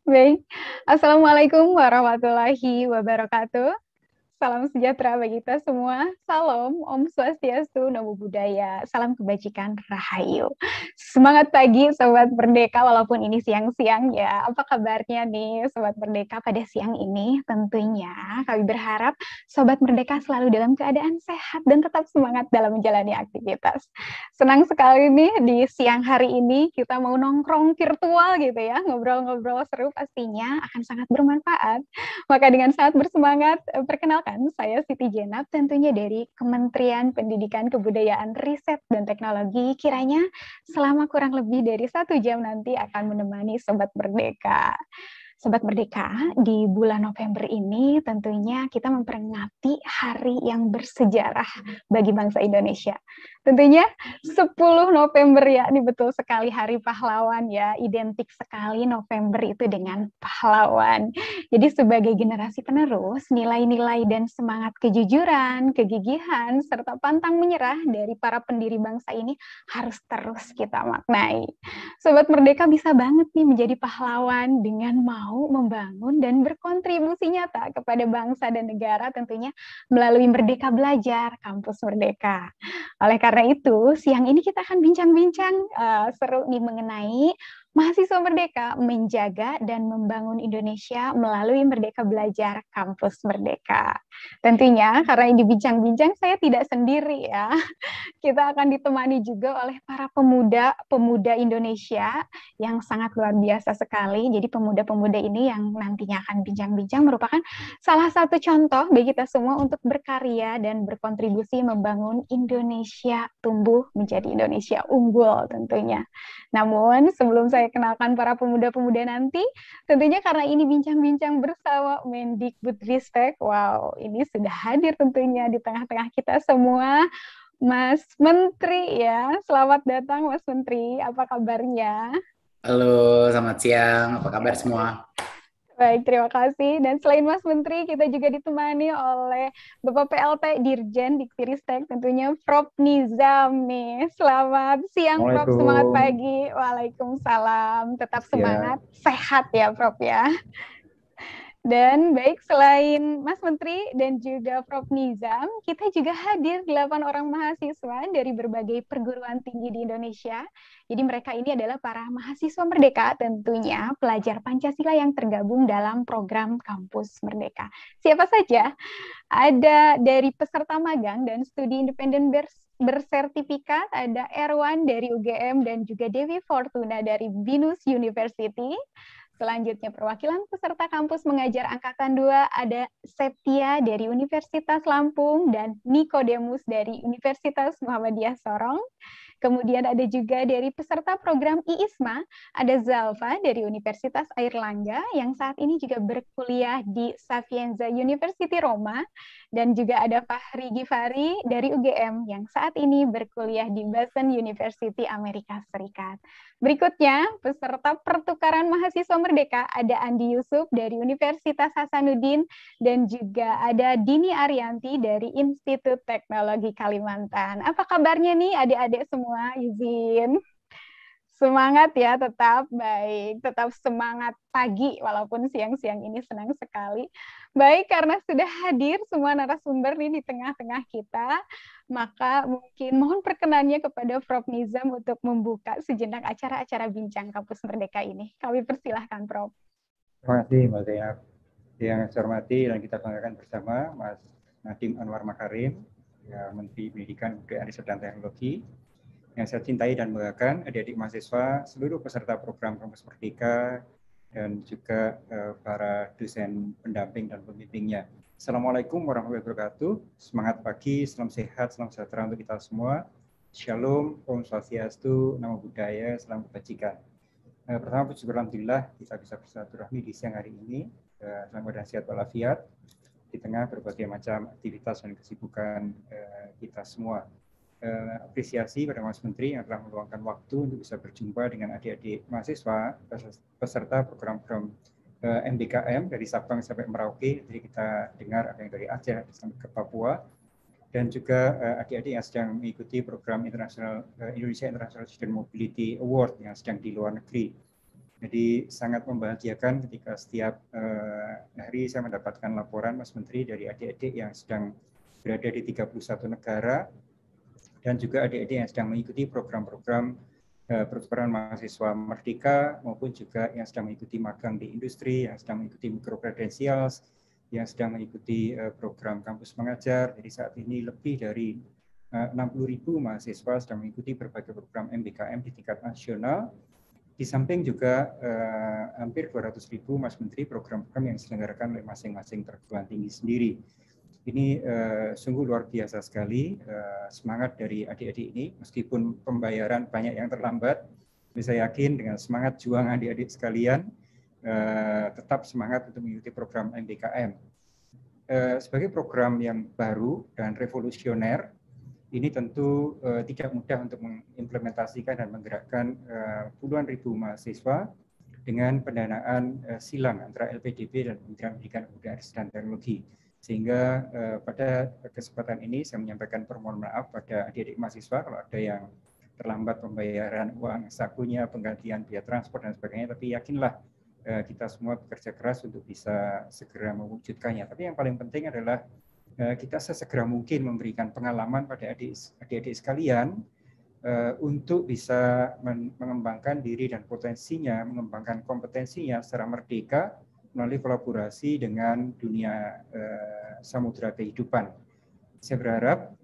Baik, Assalamualaikum warahmatullahi wabarakatuh. Salam sejahtera bagi kita semua. Salam, Om Swastiastu, Namo Buddhaya, salam kebajikan, Rahayu. Semangat pagi, Sobat Merdeka, walaupun ini siang-siang ya. Apa kabarnya nih, Sobat Merdeka, pada siang ini? Tentunya kami berharap Sobat Merdeka selalu dalam keadaan sehat dan tetap semangat dalam menjalani aktivitas. Senang sekali nih di siang hari ini kita mau nongkrong virtual gitu ya, ngobrol-ngobrol seru pastinya akan sangat bermanfaat. Maka dengan sangat bersemangat, perkenalkan saya Siti Jenab, tentunya dari Kementerian Pendidikan Kebudayaan Riset dan Teknologi. Kiranya selama kurang lebih dari 1 jam nanti akan menemani Sobat Merdeka. Sobat Merdeka, di bulan November ini tentunya kita memperingati hari yang bersejarah bagi bangsa Indonesia. Tentunya 10 November ya, ini betul sekali hari pahlawan ya, identik sekali November itu dengan pahlawan. Jadi sebagai generasi penerus, nilai-nilai dan semangat kejujuran, kegigihan, serta pantang menyerah dari para pendiri bangsa ini harus terus kita maknai. Sobat Merdeka bisa banget nih menjadi pahlawan dengan mau membangun dan berkontribusi nyata kepada bangsa dan negara tentunya melalui Merdeka Belajar, Kampus Merdeka. Oleh karena itu, siang ini kita akan bincang-bincang seru nih mengenai mahasiswa merdeka menjaga dan membangun Indonesia melalui Merdeka Belajar Kampus Merdeka. Tentunya karena ini bincang-bincang saya tidak sendiri ya. Kita akan ditemani juga oleh para pemuda-pemuda Indonesia yang sangat luar biasa sekali. Jadi pemuda-pemuda ini yang nantinya akan bincang-bincang merupakan salah satu contoh bagi kita semua untuk berkarya dan berkontribusi membangun Indonesia tumbuh menjadi Indonesia unggul tentunya. Namun sebelum saya kenalkan para pemuda-pemuda nanti, tentunya karena ini bincang-bincang bersama Mendikbudristek, wow, ini sudah hadir tentunya di tengah-tengah kita semua. Mas Menteri ya, selamat datang Mas Menteri, apa kabarnya? Halo, selamat siang. Apa kabar semua? Baik, terima kasih. Dan selain Mas Menteri, kita juga ditemani oleh Bapak PLT Dirjen Diktiristek, tentunya Prof. Nizam nih. Selamat siang Prof, semangat Assalamualaikum. pagi. Waalaikumsalam, tetap semangat, Siang. sehat ya Prof ya. Dan baik, selain Mas Menteri dan juga Prof. Nizam, kita juga hadir 8 orang mahasiswa dari berbagai perguruan tinggi di Indonesia. Jadi mereka ini adalah para mahasiswa merdeka, tentunya pelajar Pancasila yang tergabung dalam program Kampus Merdeka. Siapa saja? Ada dari peserta magang dan studi independen bersertifikat, ada Erwan dari UGM dan juga Dewi Fortuna dari Binus University. Selanjutnya perwakilan peserta kampus mengajar angkatan 2 ada Septia dari Universitas Lampung dan Nikodemus dari Universitas Muhammadiyah Sorong. Kemudian ada juga dari peserta program IISMA, ada Zalfa dari Universitas Airlangga yang saat ini juga berkuliah di Sapienza University Roma, dan juga ada Fahri Gifari dari UGM yang saat ini berkuliah di Boston University Amerika Serikat. Berikutnya, peserta pertukaran mahasiswa merdeka ada Andi Yusuf dari Universitas Hasanuddin dan juga ada Dini Arianti dari Institut Teknologi Kalimantan. Apa kabarnya nih adik-adik semua? Izin. Semangat ya, tetap baik, tetap semangat pagi walaupun siang-siang ini senang sekali. Baik, karena sudah hadir semua narasumber nih di tengah-tengah kita, maka mungkin mohon perkenannya kepada Prof. Nizam untuk membuka sejenak acara-acara bincang Kampus Merdeka ini. Kami persilahkan, Prof. Terima kasih, Mbak Zainab. Yang saya hormati dan kita banggakan bersama Mas Nadiem Anwar Makarim, ya, Menteri Pendidikan, Kebudayaan, Riset dan Teknologi. Yang saya cintai dan banggakan adik-adik mahasiswa, seluruh peserta program Kampus Merdeka, dan juga para dosen pendamping dan pembimbingnya. Assalamualaikum warahmatullahi wabarakatuh. Semangat pagi, salam sehat, salam sejahtera untuk kita semua. Shalom, Om Swastiastu, Namo Buddhaya, salam kebajikan. Pertama, puji alhamdulillah kita bisa bersilaturahmi di siang hari ini dalam keadaan sehat walafiat di tengah berbagai macam aktivitas dan kesibukan kita semua. Apresiasi pada Mas Menteri yang telah meluangkan waktu untuk bisa berjumpa dengan adik-adik mahasiswa peserta program-program MBKM dari Sabang sampai Merauke. Jadi kita dengar ada yang dari Aceh sampai ke Papua, dan juga adik-adik yang sedang mengikuti program Indonesia International Student Mobility Award yang sedang di luar negeri. Jadi sangat membahagiakan ketika setiap hari saya mendapatkan laporan Mas Menteri dari adik-adik yang sedang berada di 31 negara dan juga adik-adik yang sedang mengikuti program-program pertukaran mahasiswa merdeka maupun juga yang sedang mengikuti magang di industri, yang sedang mengikuti microcredentials, yang sedang mengikuti program kampus mengajar. Jadi saat ini lebih dari 60.000 mahasiswa sedang mengikuti berbagai program MBKM di tingkat nasional. Di samping juga hampir 200.000 Mas Menteri program-program yang diselenggarakan oleh masing-masing perguruan tinggi sendiri. Ini sungguh luar biasa sekali semangat dari adik-adik ini, meskipun pembayaran banyak yang terlambat. Saya yakin dengan semangat juang adik-adik sekalian, tetap semangat untuk mengikuti program MBKM. Sebagai program yang baru dan revolusioner, ini tentu tidak mudah untuk mengimplementasikan dan menggerakkan puluhan ribu mahasiswa dengan pendanaan silang antara LPDP dan Kementerian Pendidikan Kebudayaan dan Teknologi. Sehingga pada kesempatan ini saya menyampaikan permohonan maaf pada adik-adik mahasiswa kalau ada yang terlambat pembayaran uang sakunya, penggantian biaya transport dan sebagainya, tapi yakinlah kita semua bekerja keras untuk bisa segera mewujudkannya. Tapi yang paling penting adalah kita sesegera mungkin memberikan pengalaman pada adik-adik sekalian untuk bisa mengembangkan diri dan potensinya, mengembangkan kompetensinya secara merdeka melalui kolaborasi dengan dunia samudera kehidupan. Saya berharap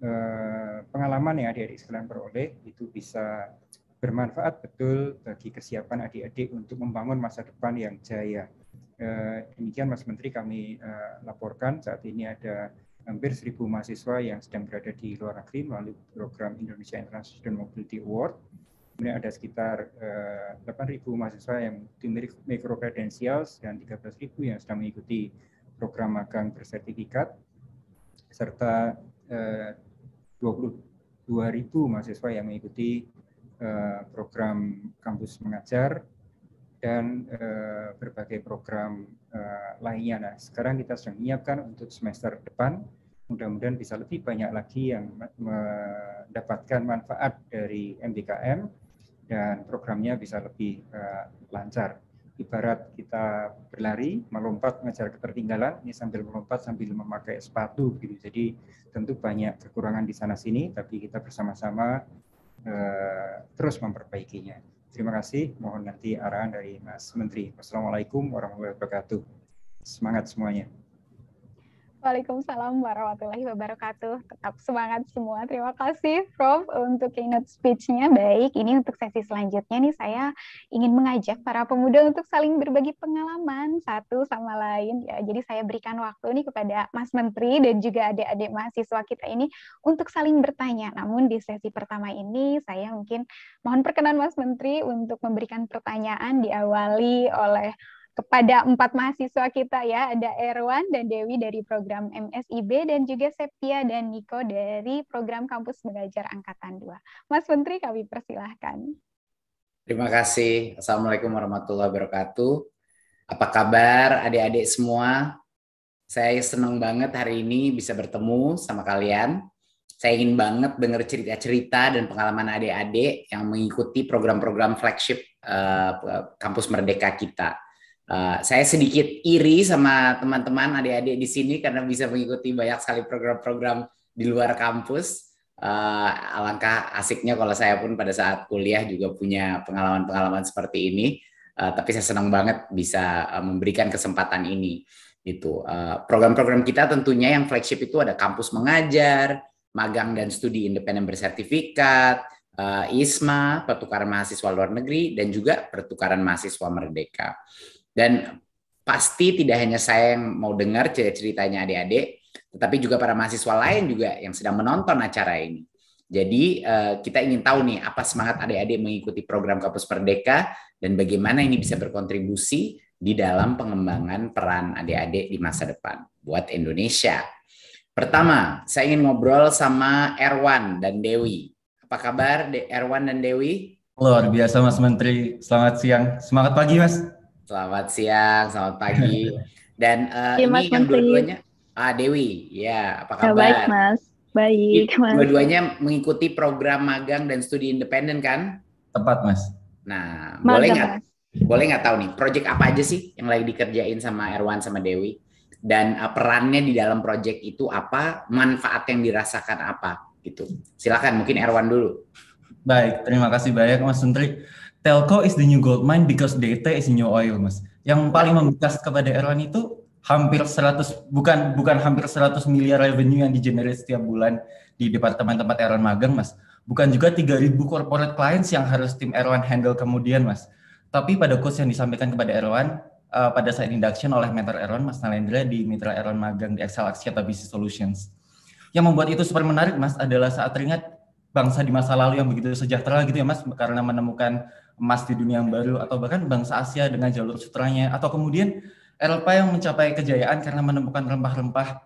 pengalaman yang adik-adik sekalian peroleh itu bisa bermanfaat betul bagi kesiapan adik-adik untuk membangun masa depan yang jaya. Demikian Mas Menteri kami laporkan saat ini ada hampir 1.000 mahasiswa yang sedang berada di luar negeri melalui program Indonesia International Mobility Award. Kemudian ada sekitar 8.000 mahasiswa yang dimiliki microcredentials dan 13.000 yang sedang mengikuti program magang bersertifikat, serta 22.000 mahasiswa yang mengikuti program kampus mengajar dan berbagai program lainnya. Nah, sekarang kita sedang menyiapkan untuk semester depan, mudah-mudahan bisa lebih banyak lagi yang mendapatkan manfaat dari MBKM dan programnya bisa lebih lancar. Ibarat kita berlari, melompat mengejar ketertinggalan, ini sambil melompat sambil memakai sepatu gitu. Jadi tentu banyak kekurangan di sana sini, tapi kita bersama-sama terus memperbaikinya. Terima kasih, mohon nanti arahan dari Mas Menteri. Wassalamualaikum warahmatullahi wabarakatuh. Semangat semuanya. Waalaikumsalam warahmatullahi wabarakatuh. Tetap semangat semua. Terima kasih Prof untuk keynote speech-nya. Baik, ini untuk sesi selanjutnya nih saya ingin mengajak para pemuda untuk saling berbagi pengalaman satu sama lain. Ya, jadi saya berikan waktu nih kepada Mas Menteri dan juga adik-adik mahasiswa kita ini untuk saling bertanya. Namun di sesi pertama ini saya mungkin mohon perkenan Mas Menteri untuk memberikan pertanyaan diawali oleh kepada 4 mahasiswa kita ya, ada Erwan dan Dewi dari program MSIB dan juga Septia dan Niko dari program Kampus Mengajar Angkatan 2. Mas Menteri kami persilahkan. Terima kasih. Assalamualaikum warahmatullahi wabarakatuh. Apa kabar adik-adik semua? Saya senang banget hari ini bisa bertemu sama kalian. Saya ingin banget dengar cerita-cerita dan pengalaman adik-adik yang mengikuti program-program flagship Kampus Merdeka kita. Saya sedikit iri sama teman-teman adik-adik di sini karena bisa mengikuti banyak sekali program-program di luar kampus. Alangkah asiknya kalau saya pun pada saat kuliah juga punya pengalaman-pengalaman seperti ini. Tapi saya senang banget bisa memberikan kesempatan ini. Program-program kita tentunya yang flagship itu ada kampus mengajar, magang dan studi independen bersertifikat, ISMA, pertukaran mahasiswa luar negeri, dan juga pertukaran mahasiswa merdeka. Dan pasti tidak hanya saya yang mau dengar ceritanya adik-adik, tetapi juga para mahasiswa lain juga yang sedang menonton acara ini. Jadi kita ingin tahu nih apa semangat adik-adik mengikuti program Kampus Merdeka dan bagaimana ini bisa berkontribusi di dalam pengembangan peran adik-adik di masa depan buat Indonesia. Pertama, saya ingin ngobrol sama Erwan dan Dewi. Apa kabar Erwan dan Dewi? Luar biasa Mas Menteri, selamat siang. Semangat pagi Mas. Selamat siang, selamat pagi. Dan ini yang dua-duanya, Dewi, ya apa kabar? Baik Mas, baik Mas. Dua-duanya mengikuti program magang dan studi independen kan? Tepat Mas. Nah, boleh nggak? boleh nggak tahu nih, project apa aja sih yang lagi dikerjain sama Erwan sama Dewi? Dan perannya di dalam project itu apa? Manfaat yang dirasakan apa? Gitu. Silakan, mungkin Erwan dulu. Baik, terima kasih banyak Mas Menteri. Telco is the new gold mine because data is the new oil, Mas. Yang paling membekas kepada Erwan itu hampir 100, bukan hampir 100 miliar revenue yang di-generate setiap bulan di departemen tempat Erwan magang, Mas. Bukan juga 3.000 corporate clients yang harus tim Erwan handle kemudian, Mas. Tapi pada quotes yang disampaikan kepada Erwan, pada saat induction oleh mentor Erwan, Mas Nalendra di mitra Erwan magang di Excel Axiata Business Solutions. Yang membuat itu super menarik, Mas, adalah saat teringat bangsa di masa lalu yang begitu sejahtera gitu ya, Mas, karena menemukan emas di dunia yang baru, atau bahkan bangsa Asia dengan jalur sutranya, atau kemudian Eropa yang mencapai kejayaan karena menemukan rempah-rempah.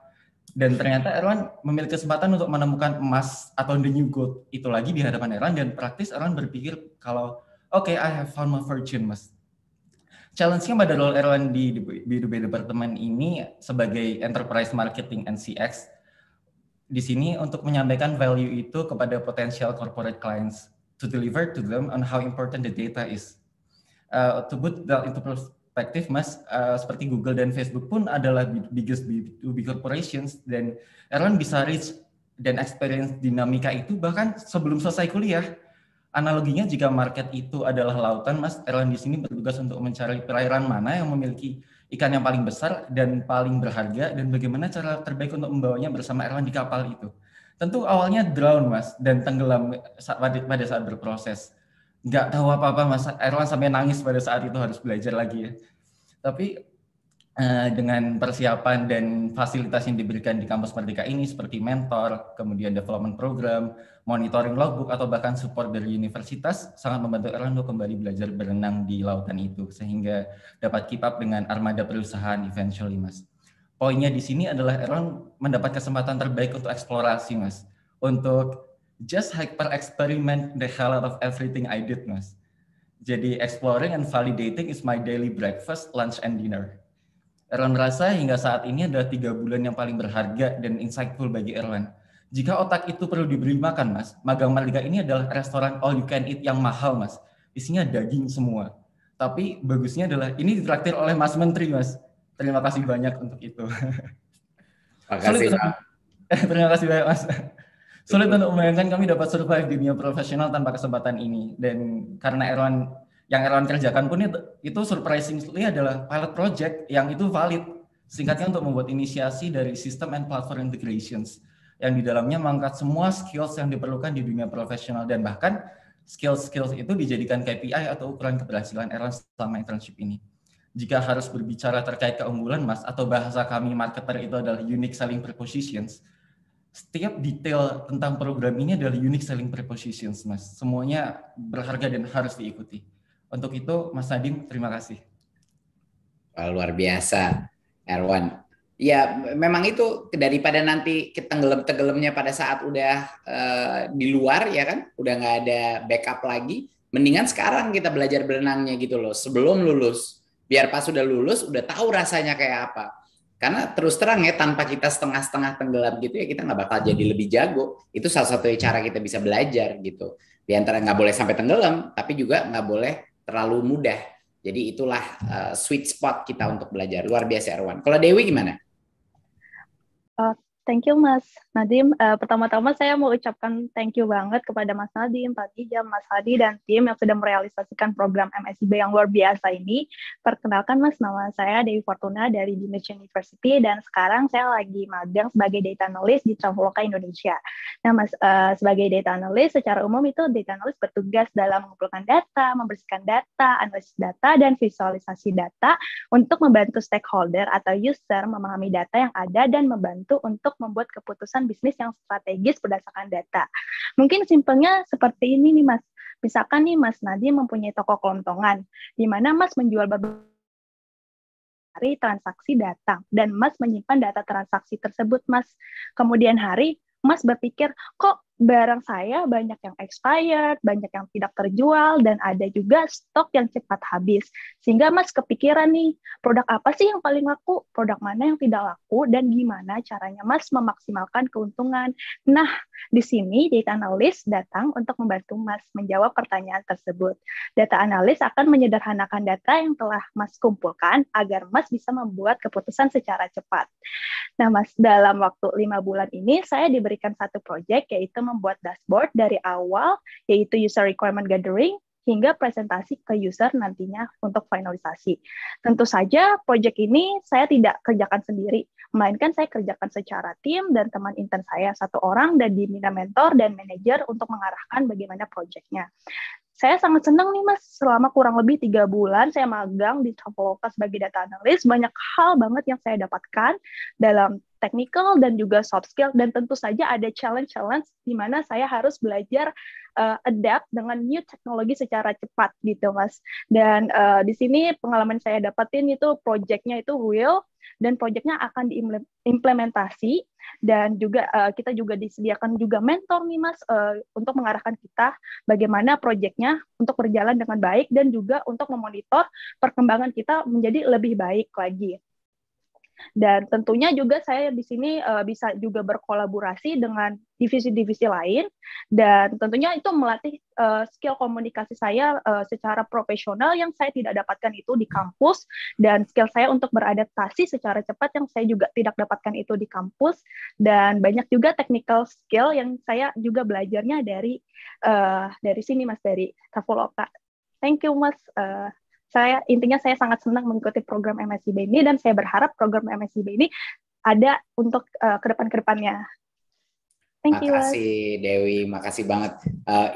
Dan ternyata Erwan memiliki kesempatan untuk menemukan emas atau the new gold itu lagi di hadapan Erwan, dan praktis Erwan berpikir kalau oke, I have found my fortune, Mas. Challenge-nya pada role Erwan di B2B departemen ini sebagai enterprise marketing and CX di sini untuk menyampaikan value itu kepada potential corporate clients to deliver to them on how important the data is. To put that into perspective, Mas, seperti Google dan Facebook pun adalah biggest B2B corporations, dan Erwan bisa reach dan experience dinamika itu bahkan sebelum selesai kuliah. Analoginya jika market itu adalah lautan, Mas, Erwan di sini bertugas untuk mencari perairan mana yang memiliki ikan yang paling besar dan paling berharga, dan bagaimana cara terbaik untuk membawanya bersama Erwan di kapal itu. Tentu awalnya drown, Mas, dan tenggelam pada saat berproses. Nggak tahu apa-apa, Mas. Erwan sampai nangis pada saat itu harus belajar lagi ya. Tapi dengan persiapan dan fasilitas yang diberikan di kampus Merdeka ini seperti mentor, kemudian development program, monitoring logbook, atau bahkan support dari universitas sangat membantu Erwan untuk kembali belajar berenang di lautan itu sehingga dapat keep up dengan armada perusahaan eventually, Mas. Poinnya di sini adalah Erwan mendapat kesempatan terbaik untuk eksplorasi, Mas. Untuk just hyper experiment the hell out of everything I did, Mas. Jadi exploring and validating is my daily breakfast, lunch, and dinner. Erwan merasa hingga saat ini adalah 3 bulan yang paling berharga dan insightful bagi Erwan. Jika otak itu perlu diberi makan, Mas, magang Merdeka ini adalah restoran all you can eat yang mahal, Mas. Isinya daging semua. Tapi bagusnya adalah ini ditraktir oleh Mas Menteri, Mas. Terima kasih banyak untuk itu. Makasih, Pak. Terima kasih banyak, Mas. Sulit untuk membayangkan kami dapat survive di dunia profesional tanpa kesempatan ini. Dan karena yang Erwan kerjakan pun itu surprisingly adalah pilot project yang itu valid. Singkatnya untuk membuat inisiasi dari sistem and platform integrations yang di dalamnya mengangkat semua skills yang diperlukan di dunia profesional, dan bahkan skills itu dijadikan KPI atau ukuran keberhasilan Erwan selama internship ini. Jika harus berbicara terkait keunggulan, Mas, atau bahasa kami marketer itu adalah unique selling propositions, setiap detail tentang program ini adalah unique selling propositions, Mas. Semuanya berharga dan harus diikuti. Untuk itu, Mas Nadiem, terima kasih. Luar biasa, Erwan. Ya, memang itu daripada nanti tenggelam-tenggelamnya pada saat udah di luar, ya kan, udah nggak ada backup lagi. Mendingan sekarang kita belajar berenangnya gitu loh, sebelum lulus. Biar pas udah lulus, udah tahu rasanya kayak apa. Karena terus terang ya, tanpa kita setengah-setengah tenggelam gitu ya, kita nggak bakal jadi lebih jago. Itu salah satu cara kita bisa belajar gitu. Di antara nggak boleh sampai tenggelam, tapi juga nggak boleh terlalu mudah. Jadi itulah sweet spot kita untuk belajar. Luar biasa, Erwan. Kalau Dewi gimana? Thank you, Mas Nadiem. Pertama-tama saya mau ucapkan thank you banget kepada Mas Nadiem, Pak Dijam, Mas Hadi, dan tim yang sudah merealisasikan program MSIB yang luar biasa ini. Perkenalkan, Mas, nama saya Dewi Fortuna dari Greenwich University, dan sekarang saya lagi magang sebagai data analyst di Traveloka Indonesia. Nah, Mas, sebagai data analyst, secara umum itu data analyst bertugas dalam mengumpulkan data, membersihkan data, analisis data, dan visualisasi data untuk membantu stakeholder atau user memahami data yang ada dan membantu untuk membuat keputusan bisnis yang strategis berdasarkan data. Mungkin simpelnya seperti ini nih, Mas. Misalkan nih Mas Nadiem mempunyai toko kelontongan, di mana Mas menjual berbagai transaksi datang, dan Mas menyimpan data transaksi tersebut, Mas. Kemudian hari, Mas berpikir, kok barang saya banyak yang expired, banyak yang tidak terjual, dan ada juga stok yang cepat habis. Sehingga Mas kepikiran nih, produk apa sih yang paling laku, produk mana yang tidak laku, dan gimana caranya Mas memaksimalkan keuntungan. Nah, di sini data analyst datang untuk membantu Mas menjawab pertanyaan tersebut. Data analyst akan menyederhanakan data yang telah Mas kumpulkan agar Mas bisa membuat keputusan secara cepat. Nah, Mas, dalam waktu 5 bulan ini, saya diberikan satu proyek, yaitu membuat dashboard dari awal, yaitu user requirement gathering, hingga presentasi ke user nantinya untuk finalisasi. Tentu saja, proyek ini saya tidak kerjakan sendiri, melainkan saya kerjakan secara tim dan teman intern saya satu orang, dan diminta mentor dan manajer untuk mengarahkan bagaimana proyeknya. Saya sangat senang nih Mas, selama kurang lebih 3 bulan saya magang di Traveloka sebagai data analyst, banyak hal banget yang saya dapatkan dalam technical dan juga soft skill, dan tentu saja ada challenge-challenge di mana saya harus belajar adapt dengan new teknologi secara cepat gitu Mas. Dan di sini pengalaman saya dapatin itu project-nya itu real, dan proyeknya akan diimplementasi, dan juga kita juga disediakan juga mentor nih Mas untuk mengarahkan kita bagaimana proyeknya untuk berjalan dengan baik, dan juga untuk memonitor perkembangan kita menjadi lebih baik lagi. Dan tentunya juga saya di sini bisa juga berkolaborasi dengan divisi-divisi lain, dan tentunya itu melatih skill komunikasi saya secara profesional yang saya tidak dapatkan itu di kampus, dan skill saya untuk beradaptasi secara cepat yang saya juga tidak dapatkan itu di kampus, dan banyak juga technical skill yang saya juga belajarnya dari sini Mas, dari Traveloka. Thank you Mas. Intinya saya sangat senang mengikuti program MSIB ini, dan saya berharap program MSIB ini ada untuk kedepannya. Thank you. Makasih Dewi, makasih banget.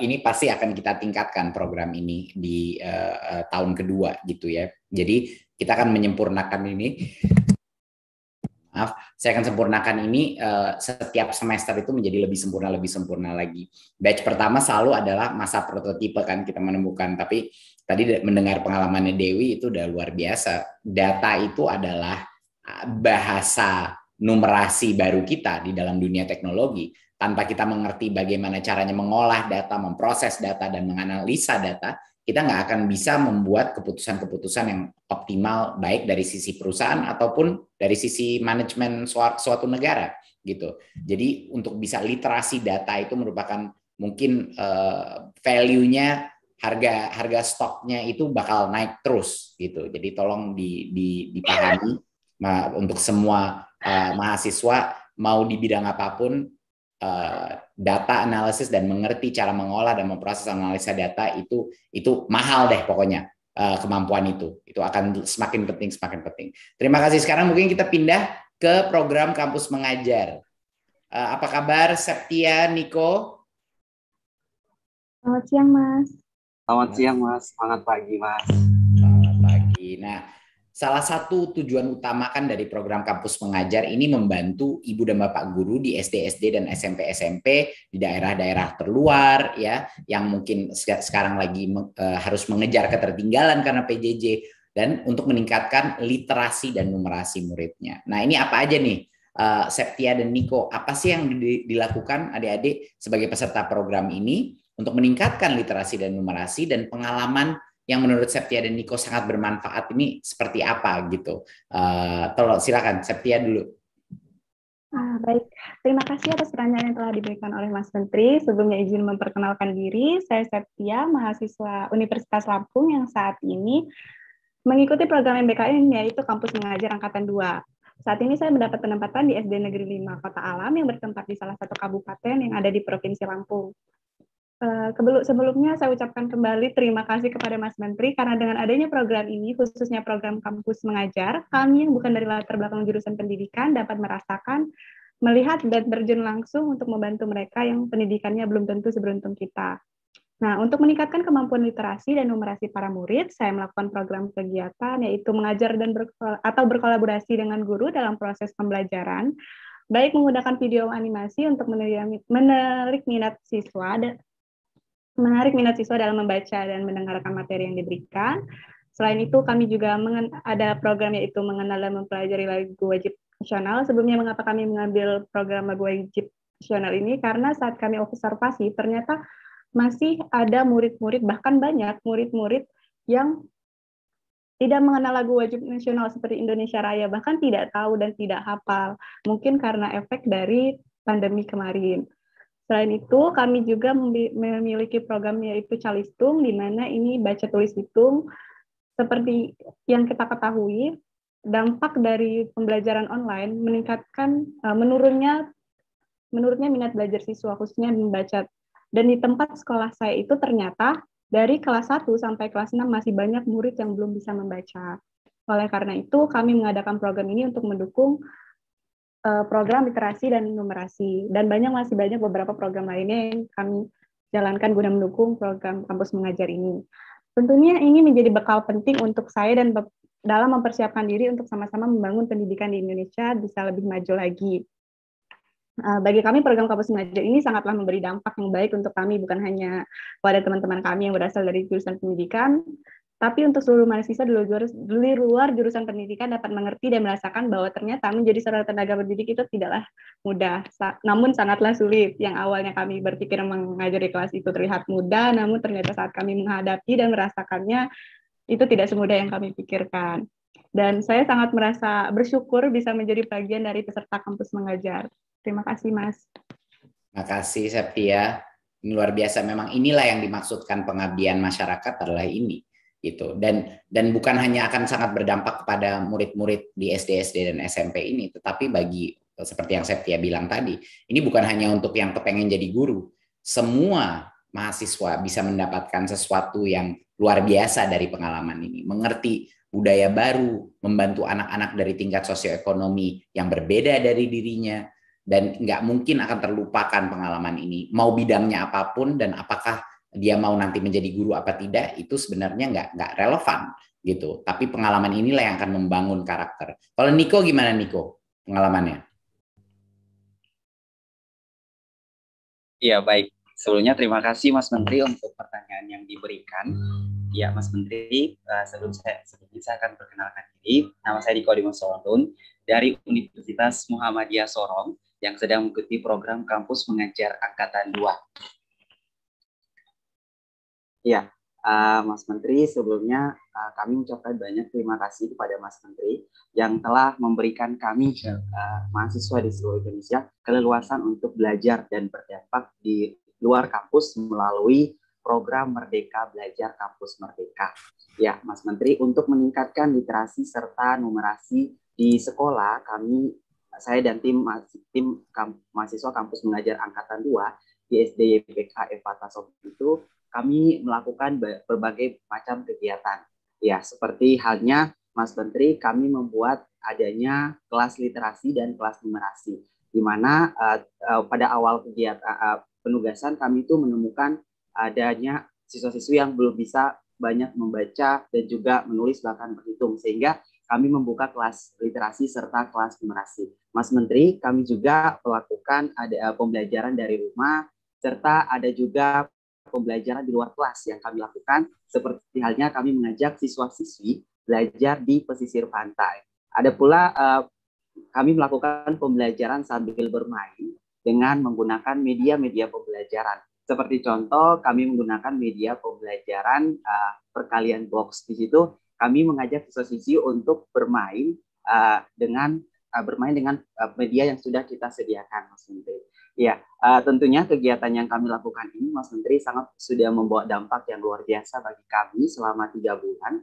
Ini pasti akan kita tingkatkan program ini di tahun kedua gitu ya. Jadi kita akan menyempurnakan ini. Maaf, saya akan sempurnakan ini setiap semester itu menjadi lebih sempurna lagi. Batch pertama selalu adalah masa prototipe kan kita menemukan, tapi tadi mendengar pengalamannya Dewi itu udah luar biasa. Data itu adalah bahasa numerasi baru kita di dalam dunia teknologi. Tanpa kita mengerti bagaimana caranya mengolah data, memproses data, dan menganalisa data, kita nggak akan bisa membuat keputusan-keputusan yang optimal baik dari sisi perusahaan ataupun dari sisi manajemen suatu negara gitu. Jadi untuk bisa literasi data itu merupakan mungkin value-nya, harga stoknya itu bakal naik terus gitu. Jadi tolong dipahami untuk semua mahasiswa mau di bidang apapun, data analisis dan mengerti cara mengolah dan memproses analisa data itu mahal deh pokoknya. Kemampuan itu akan semakin penting. Terima kasih. Sekarang mungkin kita pindah ke program kampus mengajar. Apa kabar Septia, Niko? Selamat siang Mas. Selamat siang Mas, selamat pagi Mas. Selamat pagi. Nah, salah satu tujuan utama kan dari program kampus mengajar ini membantu ibu dan bapak guru di SD dan SMP di daerah-daerah terluar ya, yang mungkin sekarang lagi harus mengejar ketertinggalan karena PJJ, dan untuk meningkatkan literasi dan numerasi muridnya. Nah, ini apa aja nih Septia dan Niko, apa sih yang dilakukan adik-adik sebagai peserta program ini untuk meningkatkan literasi dan numerasi, dan pengalaman yang menurut Septia dan Niko sangat bermanfaat ini seperti apa gitu. Tolong silakan Septia dulu. Baik, terima kasih atas pertanyaan yang telah diberikan oleh Mas Menteri. Sebelumnya izin memperkenalkan diri, saya Septia, mahasiswa Universitas Lampung yang saat ini mengikuti program MBKN, yaitu Kampus Mengajar Angkatan 2. Saat ini saya mendapat penempatan di SD Negeri 5 Kota Alam yang bertempat di salah satu kabupaten yang ada di Provinsi Lampung. Sebelumnya saya ucapkan kembali terima kasih kepada Mas Menteri, karena dengan adanya program ini, khususnya program kampus mengajar, kami yang bukan dari latar belakang jurusan pendidikan dapat merasakan, melihat, dan terjun langsung untuk membantu mereka yang pendidikannya belum tentu seberuntung kita. Nah, untuk meningkatkan kemampuan literasi dan numerasi para murid, saya melakukan program kegiatan yaitu mengajar dan berkolaborasi dengan guru dalam proses pembelajaran, baik menggunakan video animasi untuk menarik minat siswa dalam membaca dan mendengarkan materi yang diberikan. Selain itu, kami juga ada program yaitu mengenal dan mempelajari lagu wajib nasional. Sebelumnya, mengapa kami mengambil program lagu wajib nasional ini karena saat kami observasi ternyata masih ada murid-murid, bahkan banyak murid-murid yang tidak mengenal lagu wajib nasional seperti Indonesia Raya, bahkan tidak tahu dan tidak hafal. Mungkin karena efek dari pandemi kemarin. Selain itu, kami juga memiliki program yaitu Calistung, di mana ini baca tulis hitung. Seperti yang kita ketahui, dampak dari pembelajaran online meningkatkan menurunnya minat belajar siswa, khususnya membaca. Dan di tempat sekolah saya itu ternyata dari kelas 1 sampai kelas 6 masih banyak murid yang belum bisa membaca. Oleh karena itu, kami mengadakan program ini untuk mendukung program literasi dan numerasi. Dan masih banyak beberapa program lainnya yang kami jalankan guna mendukung program kampus mengajar ini. Tentunya ini menjadi bekal penting untuk saya dan dalam mempersiapkan diri untuk sama-sama membangun pendidikan di Indonesia bisa lebih maju lagi. Bagi kami program kampus mengajar ini sangatlah memberi dampak yang baik untuk kami, bukan hanya pada teman-teman kami yang berasal dari jurusan pendidikan, tapi untuk seluruh mahasiswa di luar jurusan pendidikan dapat mengerti dan merasakan bahwa ternyata menjadi seorang tenaga pendidik itu tidaklah mudah, namun sangatlah sulit. Yang awalnya kami berpikir mengajari kelas itu terlihat mudah, namun ternyata saat kami menghadapi dan merasakannya, itu tidak semudah yang kami pikirkan. Dan saya sangat merasa bersyukur bisa menjadi bagian dari peserta kampus mengajar. Terima kasih, Mas. Terima kasih, Septia. Ini luar biasa. Memang inilah yang dimaksudkan pengabdian masyarakat adalah ini. Gitu. Dan bukan hanya akan sangat berdampak kepada murid-murid di SD dan SMP ini, tetapi bagi seperti yang Septia bilang tadi, ini bukan hanya untuk yang kepengen jadi guru. Semua mahasiswa bisa mendapatkan sesuatu yang luar biasa dari pengalaman ini, mengerti budaya baru, membantu anak-anak dari tingkat sosioekonomi yang berbeda dari dirinya, dan nggak mungkin akan terlupakan pengalaman ini. Mau bidangnya apapun dan apakah dia mau nanti menjadi guru apa tidak, itu sebenarnya nggak relevan gitu. Tapi pengalaman inilah yang akan membangun karakter. Kalau Niko gimana, Niko, pengalamannya? Iya, baik. Sebelumnya terima kasih Mas Menteri untuk pertanyaan yang diberikan. Ya, Mas Menteri, sebelumnya saya akan perkenalkan diri. Nama saya Diko Dimosondun dari Universitas Muhammadiyah Sorong yang sedang mengikuti program kampus mengajar angkatan 2. Ya, Mas Menteri, sebelumnya kami mengucapkan banyak terima kasih kepada Mas Menteri yang telah memberikan kami mahasiswa di seluruh Indonesia keleluasan untuk belajar dan berdampak di luar kampus melalui program Merdeka Belajar Kampus Merdeka. Ya, Mas Menteri, untuk meningkatkan literasi serta numerasi di sekolah, saya dan tim mahasiswa kampus mengajar angkatan 2 di SDYPK Evata Soft itu kami melakukan berbagai macam kegiatan. Ya, seperti halnya Mas Menteri, kami membuat adanya kelas literasi dan kelas numerasi, di mana pada awal kegiatan penugasan kami itu menemukan adanya siswa-siswi yang belum bisa banyak membaca dan juga menulis bahkan berhitung, sehingga kami membuka kelas literasi serta kelas numerasi. Mas Menteri, kami juga melakukan ada pembelajaran dari rumah serta ada juga pembelajaran di luar kelas yang kami lakukan, seperti halnya kami mengajak siswa-siswi belajar di pesisir pantai. Ada pula kami melakukan pembelajaran sambil bermain dengan menggunakan media-media pembelajaran. Seperti contoh, kami menggunakan media pembelajaran perkalian box. Di situ kami mengajak siswa-siswi untuk bermain dengan media yang sudah kita sediakan, Mas Menteri. Ya, tentunya kegiatan yang kami lakukan ini, Mas Menteri, sudah membawa dampak yang luar biasa bagi kami selama 3 bulan.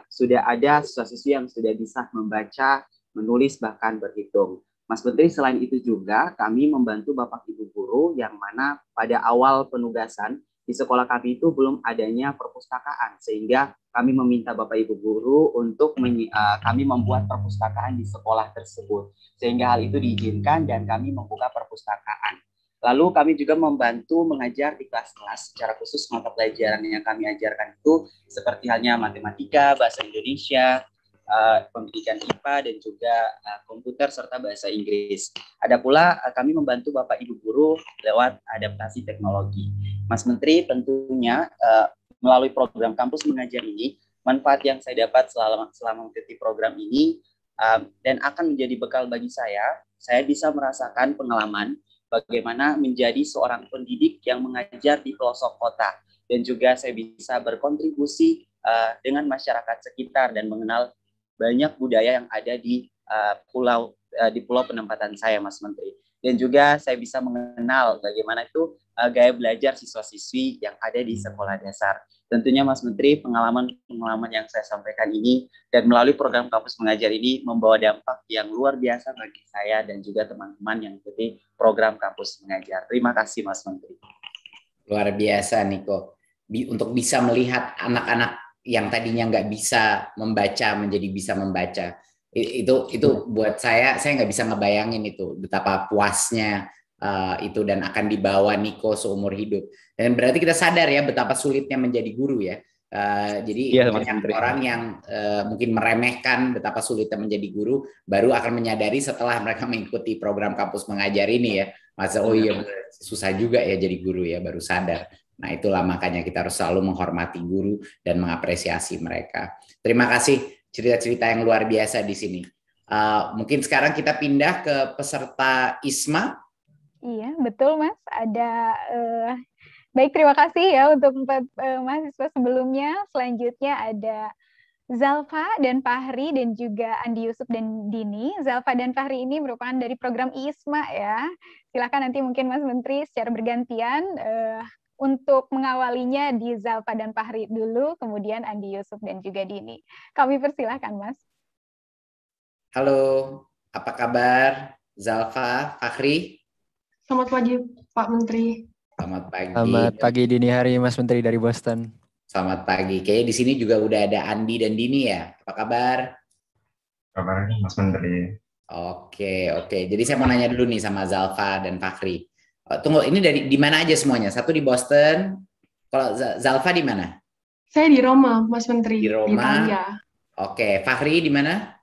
Sudah ada siswa-siswi yang sudah bisa membaca, menulis, bahkan berhitung. Mas Menteri, selain itu juga kami membantu Bapak Ibu Guru yang mana pada awal penugasan di sekolah kami itu belum adanya perpustakaan, sehingga kami meminta Bapak Ibu Guru untuk kami membuat perpustakaan di sekolah tersebut, sehingga hal itu diizinkan dan kami membuka perpustakaan. Lalu kami juga membantu mengajar di kelas-kelas, secara khusus mata pelajaran yang kami ajarkan itu seperti halnya matematika, bahasa Indonesia, pendidikan IPA, dan juga komputer serta bahasa Inggris. Ada pula kami membantu Bapak Ibu Guru lewat adaptasi teknologi. Mas Menteri, tentunya melalui program kampus mengajar ini, manfaat yang saya dapat selama mengikuti program ini dan akan menjadi bekal bagi saya bisa merasakan pengalaman bagaimana menjadi seorang pendidik yang mengajar di pelosok kota. Dan juga saya bisa berkontribusi dengan masyarakat sekitar dan mengenal banyak budaya yang ada di pulau penempatan saya, Mas Menteri. Dan juga saya bisa mengenal bagaimana itu gaya belajar siswa-siswi yang ada di sekolah dasar. Tentunya Mas Menteri, pengalaman yang saya sampaikan ini dan melalui program kampus mengajar ini membawa dampak yang luar biasa bagi saya dan juga teman-teman yang mengikuti program kampus mengajar. Terima kasih Mas Menteri. Luar biasa Niko. Untuk bisa melihat anak-anak yang tadinya nggak bisa membaca menjadi bisa membaca. Itu buat saya nggak bisa ngebayangin itu betapa puasnya itu dan akan dibawa Niko seumur hidup. Dan berarti kita sadar ya betapa sulitnya menjadi guru ya. Jadi banyak orang yang mungkin meremehkan betapa sulitnya menjadi guru baru akan menyadari setelah mereka mengikuti program kampus mengajar ini ya. Masa oh iya susah juga ya jadi guru ya, baru sadar. Nah itulah makanya kita harus selalu menghormati guru dan mengapresiasi mereka. Terima kasih cerita-cerita yang luar biasa di sini. Mungkin sekarang kita pindah ke peserta ISMA. Iya, betul Mas. Baik, terima kasih ya untuk mahasiswa sebelumnya. Selanjutnya ada Zalfa dan Fahri dan juga Andi Yusuf dan Dini. Zalfa dan Fahri ini merupakan dari program ISMA ya. Silakan nanti mungkin Mas Menteri secara bergantian untuk mengawalinya di Zalfa dan Fahri dulu, kemudian Andi Yusuf dan juga Dini. Kami persilahkan, Mas. Halo, apa kabar Zalfa, Fahri? Selamat pagi, Pak Menteri. Selamat pagi. Selamat pagi dini hari, Mas Menteri dari Boston. Selamat pagi. Kayaknya di sini juga udah ada Andi dan Dini ya. Apa kabar? Kabar nih, Mas Menteri. Oke. Jadi saya mau nanya dulu nih sama Zalfa dan Fahri. Tunggu, ini di mana aja semuanya? Satu di Boston. Kalau Zalfa di mana? Saya di Roma, Mas Menteri. Di Roma. Di Italia. Oke, Fahri di mana?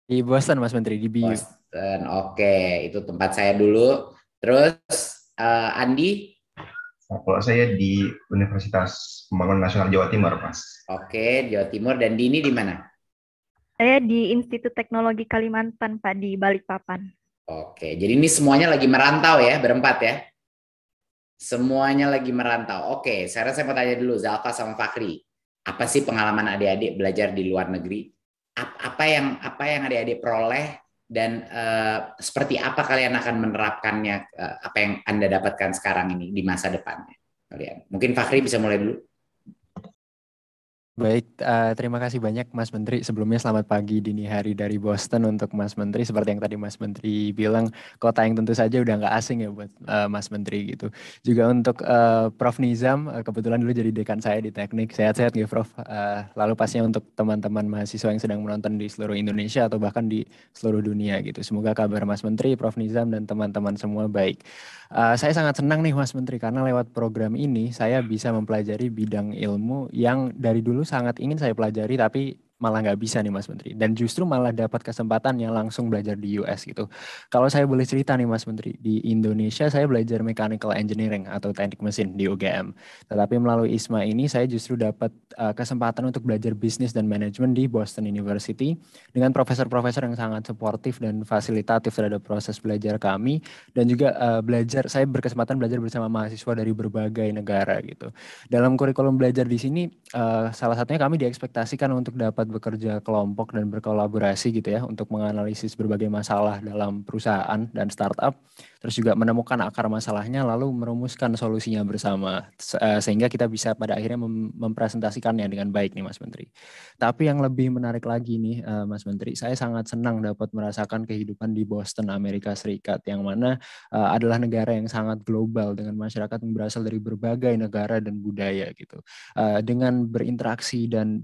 Di Boston, Mas Menteri, di BU. Boston. Oke, itu tempat saya dulu. Terus Andi? Kalau saya di Universitas Pembangunan Nasional Jawa Timur, Mas. Oke, Jawa Timur. Dan Dini di mana? Saya di Institut Teknologi Kalimantan, Pak, di Balikpapan. Oke, jadi ini semuanya lagi merantau ya, berempat ya? Semuanya lagi merantau. Oke, sekarang saya mau tanya dulu, Zalfa sama Fahri. Apa sih pengalaman adik-adik belajar di luar negeri? Apa yang adik-adik peroleh? Dan seperti apa kalian akan menerapkannya? Apa yang Anda dapatkan sekarang ini di masa depannya? Kalian. Mungkin Fahri bisa mulai dulu. Baik, terima kasih banyak Mas Menteri. Sebelumnya selamat pagi dini hari dari Boston untuk Mas Menteri. Seperti yang tadi Mas Menteri bilang, kota yang tentu saja udah nggak asing ya buat Mas Menteri gitu. Juga untuk Prof. Nizam, kebetulan dulu jadi dekan saya di teknik. Sehat-sehat ya Prof. Lalu pastinya untuk teman-teman mahasiswa yang sedang menonton di seluruh Indonesia atau bahkan di seluruh dunia gitu. Semoga kabar Mas Menteri, Prof. Nizam, dan teman-teman semua baik. Saya sangat senang nih Mas Menteri karena lewat program ini saya bisa mempelajari bidang ilmu yang dari dulu sangat ingin saya pelajari tapi malah nggak bisa nih Mas Menteri. Dan justru malah dapat kesempatan yang langsung belajar di US gitu. Kalau saya boleh cerita nih Mas Menteri, di Indonesia saya belajar mechanical engineering atau teknik mesin di UGM. Tetapi melalui ISMA ini saya justru dapat kesempatan untuk belajar bisnis dan manajemen di Boston University dengan profesor-profesor yang sangat suportif dan fasilitatif terhadap proses belajar kami. Dan juga saya berkesempatan belajar bersama mahasiswa dari berbagai negara gitu. Dalam kurikulum belajar di sini, salah satunya kami diekspektasikan untuk dapat bekerja kelompok dan berkolaborasi gitu ya untuk menganalisis berbagai masalah dalam perusahaan dan startup, terus juga menemukan akar masalahnya lalu merumuskan solusinya bersama sehingga kita bisa pada akhirnya mempresentasikannya dengan baik nih Mas Menteri. Tapi yang lebih menarik lagi nih Mas Menteri, saya sangat senang dapat merasakan kehidupan di Boston, Amerika Serikat yang mana adalah negara yang sangat global dengan masyarakat yang berasal dari berbagai negara dan budaya gitu. Dengan berinteraksi dan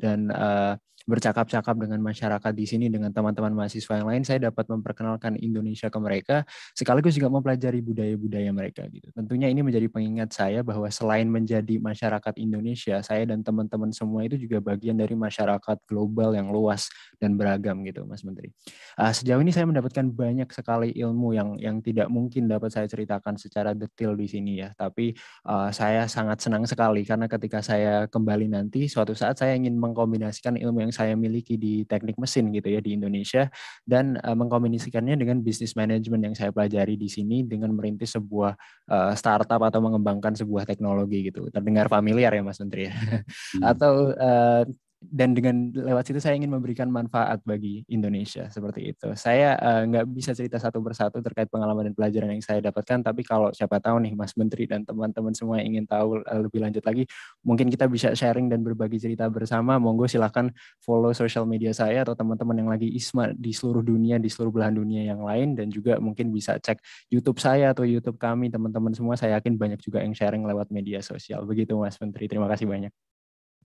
bercakap-cakap dengan masyarakat di sini, dengan teman-teman mahasiswa yang lain, saya dapat memperkenalkan Indonesia ke mereka, sekaligus juga mempelajari budaya-budaya mereka gitu. Tentunya ini menjadi pengingat saya bahwa selain menjadi masyarakat Indonesia, saya dan teman-teman semua itu juga bagian dari masyarakat global yang luas dan beragam gitu, Mas Menteri. Sejauh ini saya mendapatkan banyak sekali ilmu yang tidak mungkin dapat saya ceritakan secara detail di sini ya, tapi saya sangat senang sekali karena ketika saya kembali nanti, suatu saat saya ingin mengkombinasikan ilmu yang saya miliki di teknik mesin gitu ya di Indonesia dan mengkombinasikannya dengan bisnis manajemen yang saya pelajari di sini ini dengan merintis sebuah startup atau mengembangkan sebuah teknologi gitu. Terdengar familiar ya Mas Menteri ya? Atau dan dengan lewat situ saya ingin memberikan manfaat bagi Indonesia seperti itu. Saya nggak bisa cerita satu persatu terkait pengalaman dan pelajaran yang saya dapatkan, tapi kalau siapa tahu nih Mas Menteri dan teman-teman semua yang ingin tahu lebih lanjut lagi, mungkin kita bisa sharing dan berbagi cerita bersama. Monggo silakan follow social media saya atau teman-teman yang lagi ISMA di seluruh dunia, di seluruh belahan dunia yang lain, dan juga mungkin bisa cek YouTube saya atau YouTube kami, teman-teman semua. Saya yakin banyak juga yang sharing lewat media sosial. Begitu Mas Menteri, terima kasih banyak.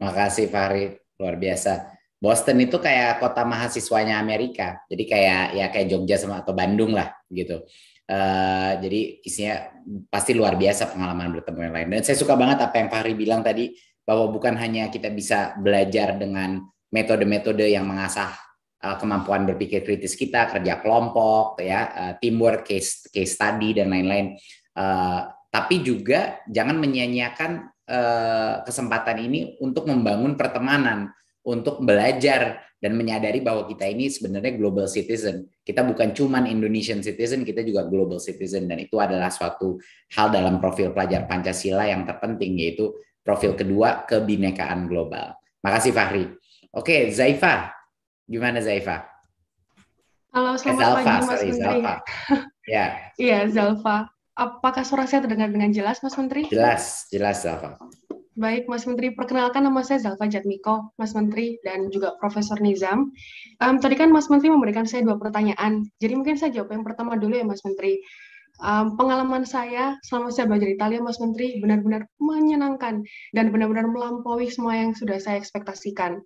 Makasih Fahri, luar biasa. Boston itu kayak kota mahasiswanya Amerika, jadi kayak Jogja sama atau Bandung lah gitu. Jadi isinya pasti luar biasa pengalaman bertemu yang lain. Dan saya suka banget apa yang Fahri bilang tadi, bahwa bukan hanya kita bisa belajar dengan metode-metode yang mengasah kemampuan berpikir kritis kita, kerja kelompok, ya, teamwork, case study dan lain-lain. Tapi juga jangan menyia-nyiakan kesempatan ini untuk membangun pertemanan, untuk belajar dan menyadari bahwa kita ini sebenarnya global citizen. Kita bukan cuman Indonesian citizen, kita juga global citizen, dan itu adalah suatu hal dalam profil pelajar Pancasila yang terpenting, yaitu profil kedua, kebinekaan global. Makasih Fahri. Oke, Zaifa. Gimana Zaifa? Halo, selamat pagi Mas Menteri. Zalfa. Ya. Iya, Zalfa. Apakah suara saya terdengar dengan jelas, Mas Menteri? Jelas Zalfa. Baik, Mas Menteri, perkenalkan nama saya Zalfa Jatmiko, Mas Menteri, dan juga Profesor Nizam. Tadi kan Mas Menteri memberikan saya 2 pertanyaan, jadi mungkin saya jawab yang pertama dulu ya Mas Menteri. Pengalaman saya selama saya belajar Italia, Mas Menteri, benar-benar menyenangkan dan benar-benar melampaui semua yang sudah saya ekspektasikan.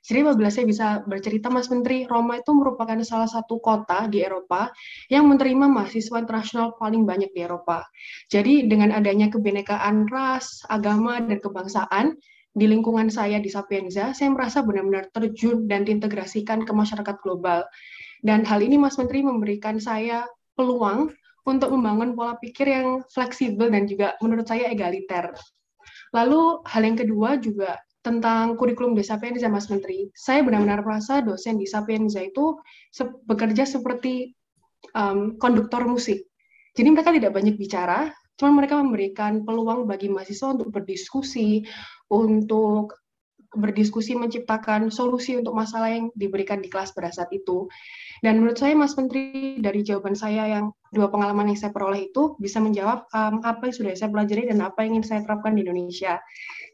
Jadi apabila saya bisa bercerita, Mas Menteri, Roma itu merupakan salah satu kota di Eropa yang menerima mahasiswa internasional paling banyak di Eropa. Jadi dengan adanya kebinekaan ras, agama, dan kebangsaan di lingkungan saya di Sapienza, saya merasa benar-benar terjun dan diintegrasikan ke masyarakat global. Dan hal ini, Mas Menteri, memberikan saya peluang untuk membangun pola pikir yang fleksibel dan juga menurut saya egaliter. Lalu hal yang kedua juga tentang kurikulum di Sapienza, Mas Menteri. Saya benar-benar merasa dosen di Sapienza itu bekerja seperti konduktor musik. Jadi mereka tidak banyak bicara, cuma mereka memberikan peluang bagi mahasiswa untuk berdiskusi menciptakan solusi untuk masalah yang diberikan di kelas pada saat itu. Dan menurut saya, Mas Menteri, dari jawaban saya yang 2 pengalaman yang saya peroleh itu bisa menjawab apa yang sudah saya pelajari dan apa yang ingin saya terapkan di Indonesia.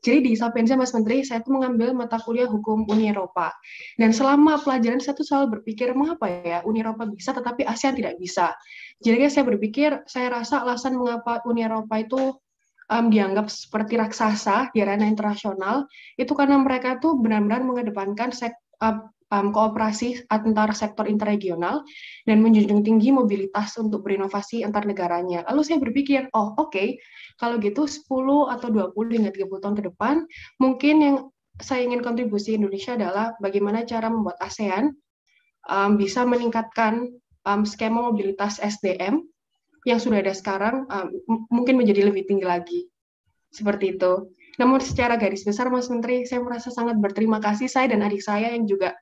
Jadi di Sapienza, Mas Menteri, saya tuh mengambil mata kuliah hukum Uni Eropa. Dan selama pelajaran saya tuh selalu berpikir, mengapa ya Uni Eropa bisa tetapi ASEAN tidak bisa. Jadi saya berpikir, saya rasa alasan mengapa Uni Eropa itu dianggap seperti raksasa di arena internasional, itu karena mereka tuh benar-benar mengedepankan kooperasi antar sektor interregional dan menjunjung tinggi mobilitas untuk berinovasi antar negaranya. Lalu saya berpikir, oke, kalau gitu 10 atau 20 hingga 30 tahun ke depan, mungkin yang saya ingin kontribusi Indonesia adalah bagaimana cara membuat ASEAN bisa meningkatkan skema mobilitas SDM yang sudah ada sekarang mungkin menjadi lebih tinggi lagi. Seperti itu. Namun secara garis besar, Mas Menteri, saya merasa sangat berterima kasih, saya dan adik saya yang juga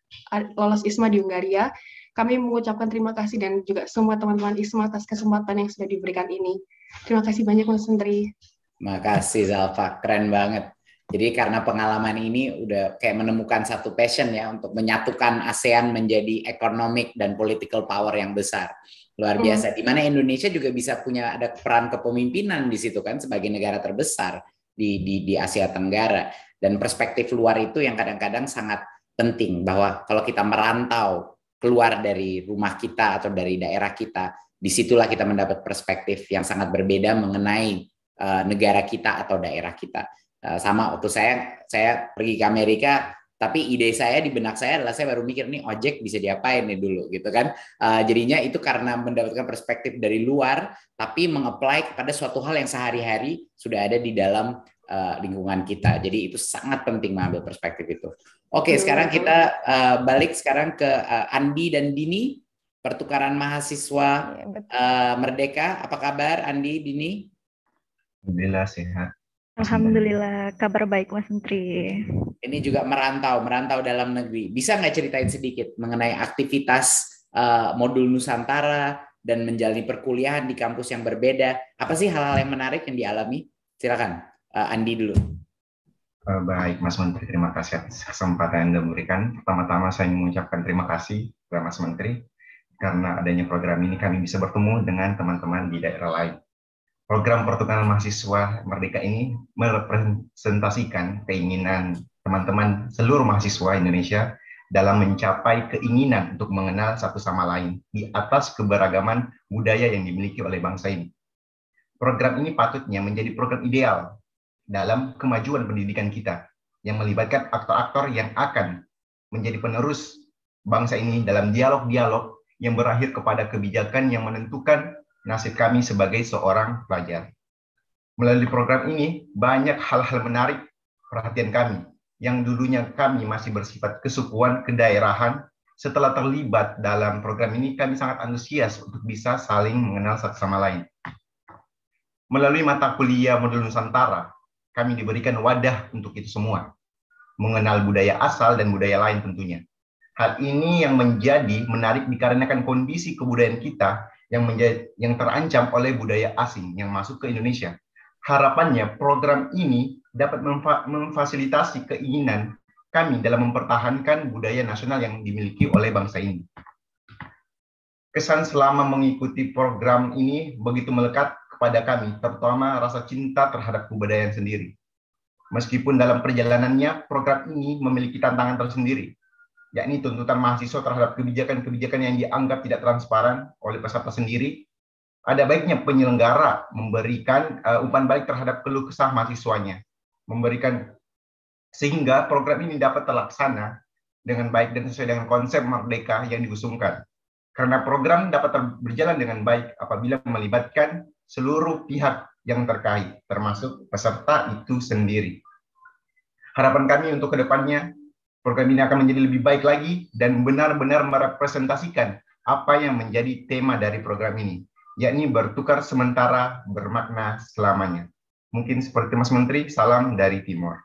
lolos ISMA di Hungaria. Kami mengucapkan terima kasih dan juga semua teman-teman ISMA atas kesempatan yang sudah diberikan ini. Terima kasih banyak, Mas Menteri. Makasih Zalfa, keren banget. Jadi karena pengalaman ini udah kayak menemukan satu passion ya untuk menyatukan ASEAN menjadi economic dan political power yang besar. Luar biasa. Di mana Indonesia juga bisa punya ada peran kepemimpinan di situ kan sebagai negara terbesar di Asia Tenggara, dan perspektif luar itu yang kadang-kadang sangat penting, bahwa kalau kita merantau keluar dari rumah kita atau dari daerah kita, disitulah kita mendapat perspektif yang sangat berbeda mengenai negara kita atau daerah kita. Sama waktu saya pergi ke Amerika, tapi ide saya di benak saya adalah saya baru mikir nih ojek bisa diapain nih dulu gitu kan. Jadinya itu karena mendapatkan perspektif dari luar tapi mengapply kepada suatu hal yang sehari-hari sudah ada di dalam lingkungan kita. Jadi itu sangat penting mengambil perspektif itu. Oke, sekarang kita balik sekarang ke Andi dan Dini, pertukaran mahasiswa Merdeka. Apa kabar Andi, Dini? Alhamdulillah sehat. Alhamdulillah, kabar baik Mas Menteri. Ini juga merantau dalam negeri. Bisa nggak ceritain sedikit mengenai aktivitas modul Nusantara dan menjalani perkuliahan di kampus yang berbeda. Apa sih hal-hal yang menarik yang dialami? Silakan, Andi dulu. Baik, Mas Menteri, terima kasih atas kesempatan yang diberikan. Pertama-tama saya ingin mengucapkan terima kasih kepada Mas Menteri, karena adanya program ini kami bisa bertemu dengan teman-teman di daerah lain. Program Pertukaran Mahasiswa Merdeka ini merepresentasikan keinginan teman-teman seluruh mahasiswa Indonesia dalam mencapai keinginan untuk mengenal satu sama lain di atas keberagaman budaya yang dimiliki oleh bangsa ini. Program ini patutnya menjadi program ideal dalam kemajuan pendidikan kita yang melibatkan aktor-aktor yang akan menjadi penerus bangsa ini dalam dialog-dialog yang berakhir kepada kebijakan yang menentukan nasib kami sebagai seorang pelajar. Melalui program ini, banyak hal-hal menarik perhatian kami, yang dulunya kami masih bersifat kesukuan, kedaerahan. Setelah terlibat dalam program ini, kami sangat antusias untuk bisa saling mengenal satu sama lain. Melalui mata kuliah modul Nusantara, kami diberikan wadah untuk itu semua. Mengenal budaya asal dan budaya lain tentunya. Hal ini yang menjadi menarik dikarenakan kondisi kebudayaan kita yang terancam oleh budaya asing yang masuk ke Indonesia. Harapannya program ini dapat memfasilitasi keinginan kami dalam mempertahankan budaya nasional yang dimiliki oleh bangsa ini. Kesan selama mengikuti program ini begitu melekat kepada kami, terutama rasa cinta terhadap kebudayaan sendiri. Meskipun dalam perjalanannya, program ini memiliki tantangan tersendiri, yakni tuntutan mahasiswa terhadap kebijakan-kebijakan yang dianggap tidak transparan oleh peserta sendiri. Ada baiknya penyelenggara memberikan umpan balik terhadap keluh kesah mahasiswanya, sehingga program ini dapat terlaksana dengan baik dan sesuai dengan konsep merdeka yang diusungkan. Karena program dapat berjalan dengan baik apabila melibatkan seluruh pihak yang terkait, termasuk peserta itu sendiri. Harapan kami untuk kedepannya, program ini akan menjadi lebih baik lagi dan benar-benar merepresentasikan apa yang menjadi tema dari program ini, yakni bertukar sementara bermakna selamanya. Mungkin seperti Mas Menteri, salam dari Timor.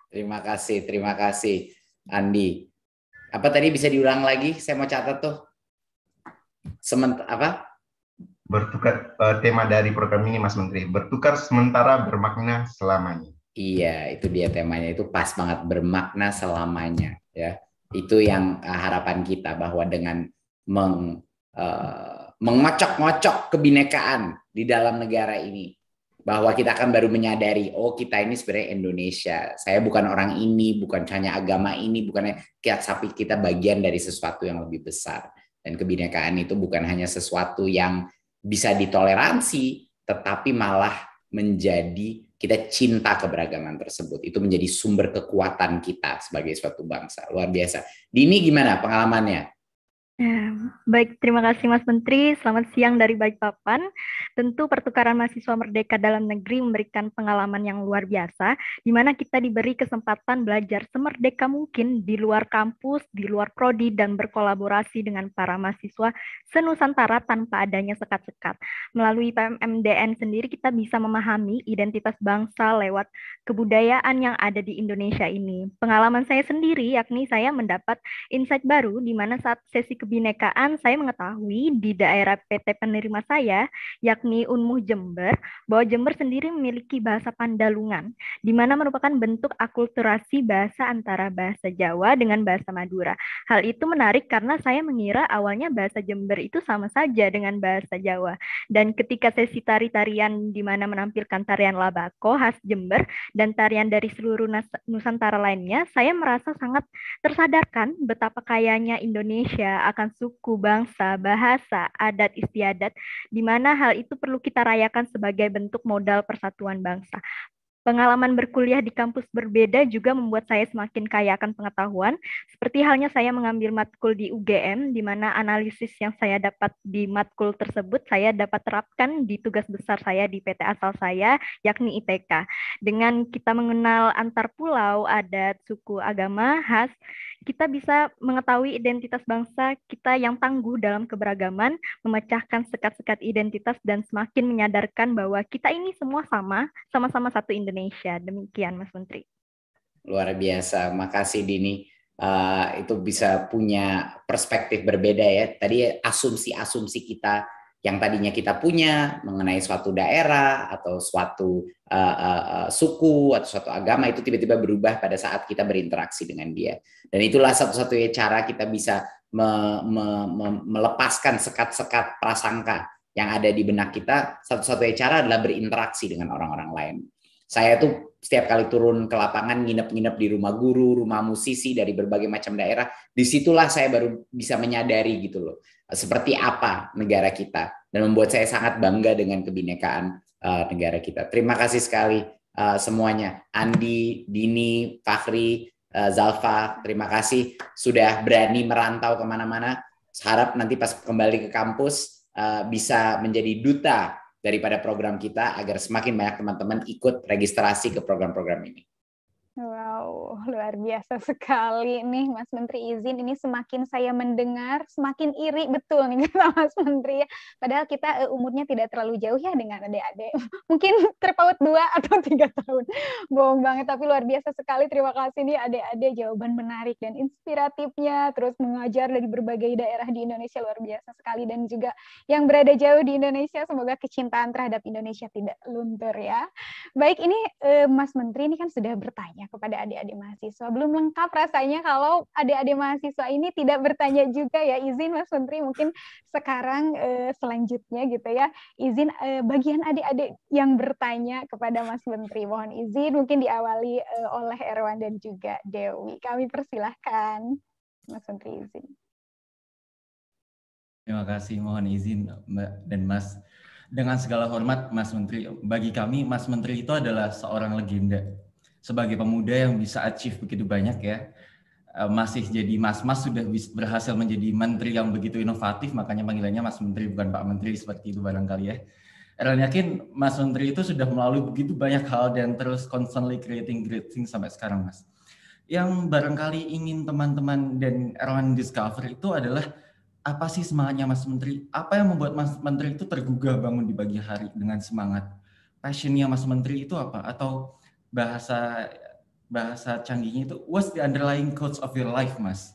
Terima kasih Andi. Apa tadi bisa diulang lagi? Saya mau catat tuh. Bertukar, tema dari program ini Mas Menteri, bertukar sementara bermakna selamanya. Iya, itu dia temanya, itu pas banget, bermakna selamanya, ya. Itu yang harapan kita, bahwa dengan mengocok-ngocok kebinekaan di dalam negara ini, bahwa kita akan baru menyadari, oh kita ini sebenarnya Indonesia, saya bukan orang ini, bukan hanya agama ini, bukannya tapi kita bagian dari sesuatu yang lebih besar. Dan kebinekaan itu bukan hanya sesuatu yang bisa ditoleransi, tetapi malah menjadi kita cinta keberagaman tersebut. Itu menjadi sumber kekuatan kita sebagai suatu bangsa. Luar biasa. Dini gimana pengalamannya? Baik, terima kasih Mas Menteri. Selamat siang dari Balikpapan. Tentu pertukaran mahasiswa merdeka dalam negeri memberikan pengalaman yang luar biasa, di mana kita diberi kesempatan belajar semerdeka mungkin di luar kampus, di luar prodi, dan berkolaborasi dengan para mahasiswa senusantara tanpa adanya sekat-sekat. Melalui PMMDN sendiri kita bisa memahami identitas bangsa lewat kebudayaan yang ada di Indonesia ini. Pengalaman saya sendiri, yakni saya mendapat insight baru di mana saat sesi kebinekaan saya mengetahui di daerah PT penerima saya, yakni Unmuh Jember, bahwa Jember sendiri memiliki bahasa Pandalungan, di mana merupakan bentuk akulturasi bahasa antara bahasa Jawa dengan bahasa Madura. Hal itu menarik karena saya mengira awalnya bahasa Jember itu sama saja dengan bahasa Jawa. Dan ketika sesi tari-tarian di mana menampilkan tarian Labako khas Jember dan tarian dari seluruh Nusantara lainnya, saya merasa sangat tersadarkan betapa kayanya Indonesia akan suku, bangsa, bahasa, adat istiadat, di mana hal itu perlu kita rayakan sebagai bentuk modal persatuan bangsa. Pengalaman berkuliah di kampus berbeda juga membuat saya semakin kaya akan pengetahuan, seperti halnya saya mengambil matkul di UGM, di mana analisis yang saya dapat di matkul tersebut, saya dapat terapkan di tugas besar saya di PT asal saya, yakni ITK. Dengan kita mengenal antar pulau, adat, suku, agama, khas, kita bisa mengetahui identitas bangsa kita yang tangguh dalam keberagaman, memecahkan sekat-sekat identitas, dan semakin menyadarkan bahwa kita ini semua sama-sama satu Indonesia. Demikian, Mas Menteri. Luar biasa, makasih Dini. itu bisa punya perspektif berbeda ya. Tadi asumsi-asumsi kita yang tadinya kita punya mengenai suatu daerah atau suatu suku atau suatu agama itu tiba-tiba berubah pada saat kita berinteraksi dengan dia. Dan itulah satu-satunya cara kita bisa melepaskan sekat-sekat prasangka yang ada di benak kita. Satu-satunya cara adalah berinteraksi dengan orang-orang lain. Saya tuh setiap kali turun ke lapangan, nginep-nginep di rumah guru, rumah musisi dari berbagai macam daerah, disitulah saya baru bisa menyadari gitu loh, seperti apa negara kita, dan membuat saya sangat bangga dengan kebinekaan negara kita. Terima kasih sekali semuanya, Andi, Dini, Fakhri, Zalfa, terima kasih sudah berani merantau kemana-mana. Harap nanti pas kembali ke kampus bisa menjadi duta daripada program kita agar semakin banyak teman-teman ikut registrasi ke program-program ini. Wow, luar biasa sekali nih Mas Menteri. Izin ini semakin saya mendengar, semakin iri betul nih kata Mas Menteri. Padahal kita umurnya tidak terlalu jauh ya dengan adik-adik. Mungkin terpaut 2 atau 3 tahun. Bohong banget, tapi luar biasa sekali. Terima kasih nih adik-adik, jawaban menarik dan inspiratifnya. Terus mengajar dari berbagai daerah di Indonesia, luar biasa sekali. Dan juga yang berada jauh di Indonesia, semoga kecintaan terhadap Indonesia tidak luntur ya. Baik, ini Mas Menteri ini kan sudah bertanya kepada adik-adik mahasiswa. Belum lengkap rasanya kalau adik-adik mahasiswa ini tidak bertanya juga ya. Izin Mas Menteri mungkin sekarang selanjutnya gitu ya. Izin bagian adik-adik yang bertanya kepada Mas Menteri. Mohon izin mungkin diawali oleh Erwan dan juga Dewi. Kami persilahkan Mas Menteri, izin. Terima kasih, mohon izin Mbak dan Mas. Dengan segala hormat Mas Menteri, bagi kami Mas Menteri itu adalah seorang legenda. Sebagai pemuda yang bisa achieve begitu banyak ya, masih jadi mas-mas sudah berhasil menjadi menteri yang begitu inovatif, makanya panggilannya Mas Menteri bukan Pak Menteri seperti itu barangkali ya. Erwan yakin Mas Menteri itu sudah melalui begitu banyak hal dan terus constantly creating great things sampai sekarang Mas. Yang barangkali ingin teman-teman dan Erwan discover itu adalah apa sih semangatnya Mas Menteri? Apa yang membuat Mas Menteri itu tergugah bangun di pagi hari dengan semangat? Passionnya Mas Menteri itu apa? Atau bahasa canggihnya itu what's the underlying cause of your life, Mas?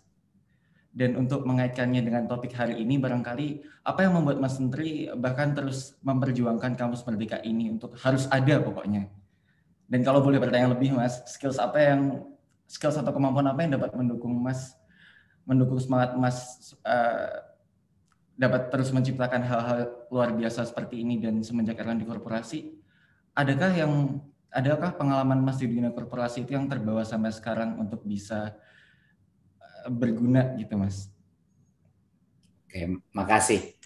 Dan untuk mengaitkannya dengan topik hari ini, barangkali apa yang membuat Mas Menteri bahkan terus memperjuangkan Kampus Merdeka ini untuk harus ada pokoknya. Dan kalau boleh bertanya lebih Mas, skills atau kemampuan apa yang dapat mendukung semangat Mas dapat terus menciptakan hal-hal luar biasa seperti ini dan semenjak Erwan di korporasi, adakah pengalaman Mas di dunia korporasi itu yang terbawa sampai sekarang untuk bisa berguna gitu Mas? Oke, makasih.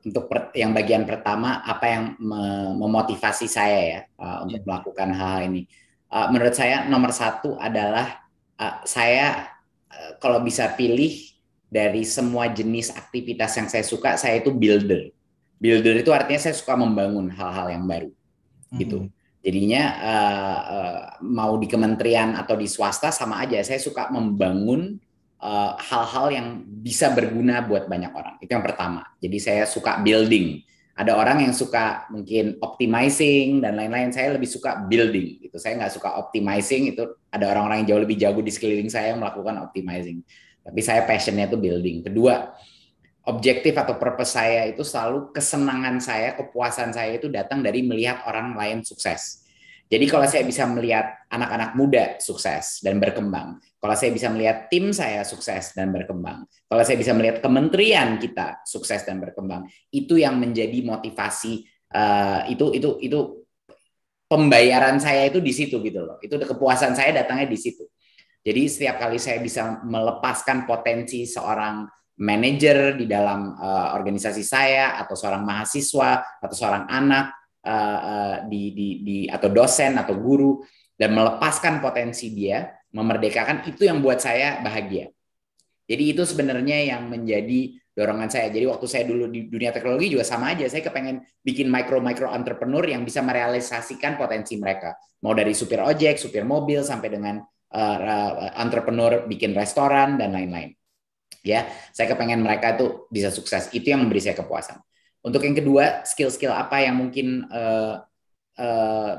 Untuk yang bagian pertama, apa yang memotivasi saya ya untuk melakukan hal ini? Menurut saya nomor 1 adalah saya kalau bisa pilih dari semua jenis aktivitas yang saya suka, saya itu builder. Builder itu artinya saya suka membangun hal-hal yang baru, gitu. Jadinya mau di kementerian atau di swasta sama aja, saya suka membangun hal-hal yang bisa berguna buat banyak orang. Itu yang pertama. Jadi saya suka building. Ada orang yang suka mungkin optimizing dan lain-lain. Saya lebih suka building. Gitu. Saya nggak suka optimizing. Itu ada orang-orang yang jauh lebih jago di sekeliling saya yang melakukan optimizing. Tapi saya passionnya itu building. Kedua, objektif atau purpose saya itu selalu kesenangan saya, kepuasan saya itu datang dari melihat orang lain sukses. Jadi kalau saya bisa melihat anak-anak muda sukses dan berkembang, kalau saya bisa melihat tim saya sukses dan berkembang, kalau saya bisa melihat kementerian kita sukses dan berkembang, itu yang menjadi motivasi, itu pembayaran saya itu di situ gitu loh. Itu kepuasan saya datangnya di situ. Jadi setiap kali saya bisa melepaskan potensi seorang manajer di dalam organisasi saya, atau seorang mahasiswa, atau seorang anak atau dosen atau guru, dan melepaskan potensi dia, memerdekakan, itu yang buat saya bahagia. Jadi itu sebenarnya yang menjadi dorongan saya. Jadi waktu saya dulu di dunia teknologi juga sama aja, saya kepengen bikin micro entrepreneur yang bisa merealisasikan potensi mereka, mau dari supir ojek, supir mobil, sampai dengan entrepreneur bikin restoran dan lain-lain. Ya, saya kepengen mereka itu bisa sukses. Itu yang memberi saya kepuasan. Untuk yang kedua, skill-skill apa yang mungkin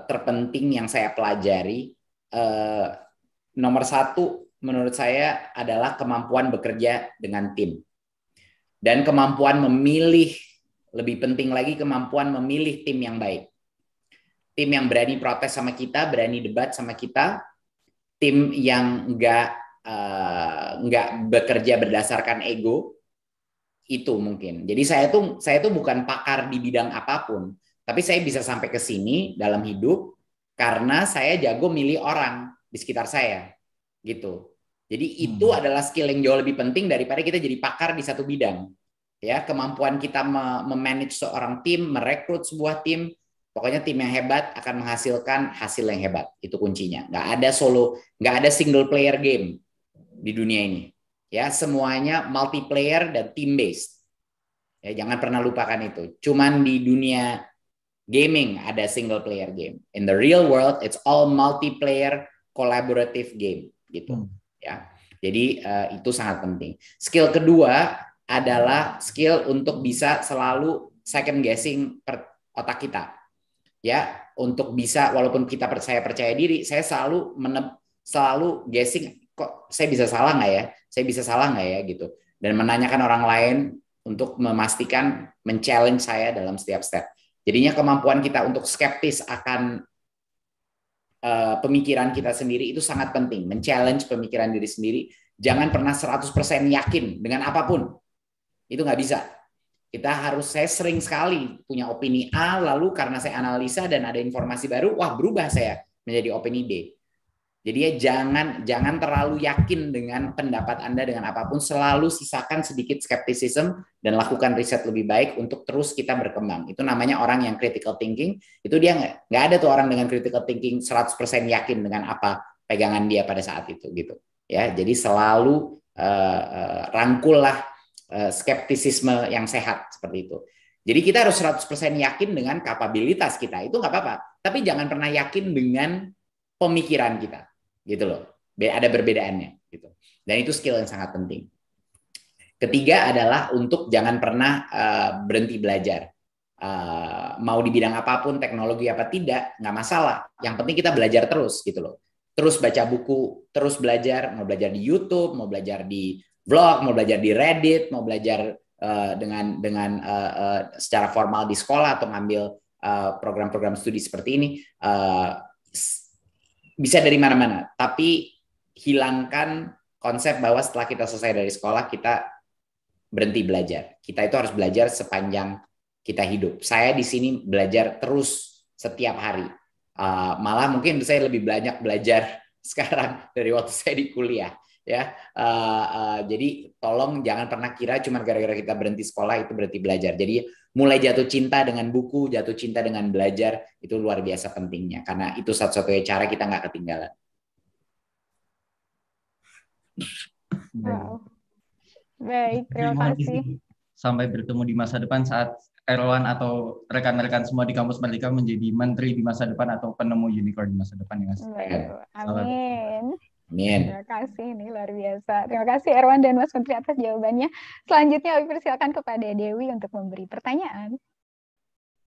terpenting yang saya pelajari? Nomor 1, menurut saya adalah kemampuan bekerja dengan tim. Dan kemampuan memilih, lebih penting lagi kemampuan memilih tim yang baik. Tim yang berani protes sama kita, berani debat sama kita, tim yang nggak bekerja berdasarkan ego, itu mungkin. Jadi saya tuh bukan pakar di bidang apapun, tapi saya bisa sampai ke sini dalam hidup karena saya jago milih orang di sekitar saya, gitu. Jadi itu adalah skill yang jauh lebih penting daripada kita jadi pakar di satu bidang. Ya, kemampuan kita memanage seorang tim, merekrut sebuah tim, pokoknya tim yang hebat akan menghasilkan hasil yang hebat. Itu kuncinya. Nggak ada single player game di dunia ini. Ya, semuanya multiplayer dan team based. Ya, jangan pernah lupakan itu. Cuman di dunia gaming ada single player game. In the real world, it's all multiplayer collaborative game, gitu. Ya, jadi itu sangat penting. Skill kedua adalah skill untuk bisa selalu second guessing otak kita. Ya, untuk bisa walaupun saya percaya diri, saya selalu guessing, kok saya bisa salah nggak ya? Saya bisa salah nggak ya gitu. Dan menanyakan orang lain untuk memastikan men-challenge saya dalam setiap step. Jadinya kemampuan kita untuk skeptis akan pemikiran kita sendiri itu sangat penting. Men-challenge pemikiran diri sendiri. Jangan pernah 100% yakin dengan apapun. Itu nggak bisa. Saya sering sekali punya opini A, lalu karena saya analisa dan ada informasi baru, wah berubah saya menjadi opini B. Jadi ya jangan terlalu yakin dengan pendapat Anda dengan apapun, selalu sisakan sedikit skepticism dan lakukan riset lebih baik untuk terus kita berkembang. Itu namanya orang yang critical thinking. Itu dia nggak ada tuh orang dengan critical thinking 100% yakin dengan apa pegangan dia pada saat itu gitu. Ya, jadi selalu rangkullah skeptisisme yang sehat seperti itu. Jadi kita harus 100% yakin dengan kapabilitas kita. Itu nggak apa-apa. Tapi jangan pernah yakin dengan pemikiran kita. Gitu loh. Ada perbedaannya gitu. Dan itu skill yang sangat penting. Ketiga adalah untuk jangan pernah berhenti belajar. Mau di bidang apapun, teknologi apa tidak, nggak masalah. Yang penting kita belajar terus gitu loh. Terus baca buku, terus belajar, mau belajar di YouTube, mau belajar di vlog, mau belajar di Reddit, mau belajar dengan secara formal di sekolah atau ngambil program-program studi seperti ini. Bisa dari mana-mana, tapi hilangkan konsep bahwa setelah kita selesai dari sekolah kita berhenti belajar. Kita itu harus belajar sepanjang kita hidup. Saya di sini belajar terus setiap hari. Malah mungkin saya lebih banyak belajar sekarang dari waktu saya di kuliah. Ya, jadi tolong jangan pernah kira cuma gara-gara kita berhenti sekolah itu berhenti belajar. Jadi mulai jatuh cinta dengan buku, jatuh cinta dengan belajar, itu luar biasa pentingnya. Karena itu satu-satunya cara kita nggak ketinggalan. Wow. Baik, terima kasih. Sampai bertemu di masa depan saat Erwan atau rekan-rekan semua di kampus Merdeka menjadi menteri di masa depan atau penemu unicorn di masa depan. Ya, Mas. Amin. Amin. Terima kasih, ini luar biasa. Terima kasih Erwan dan Mas Menteri atas jawabannya. Selanjutnya kami persilakan kepada Dewi untuk memberi pertanyaan.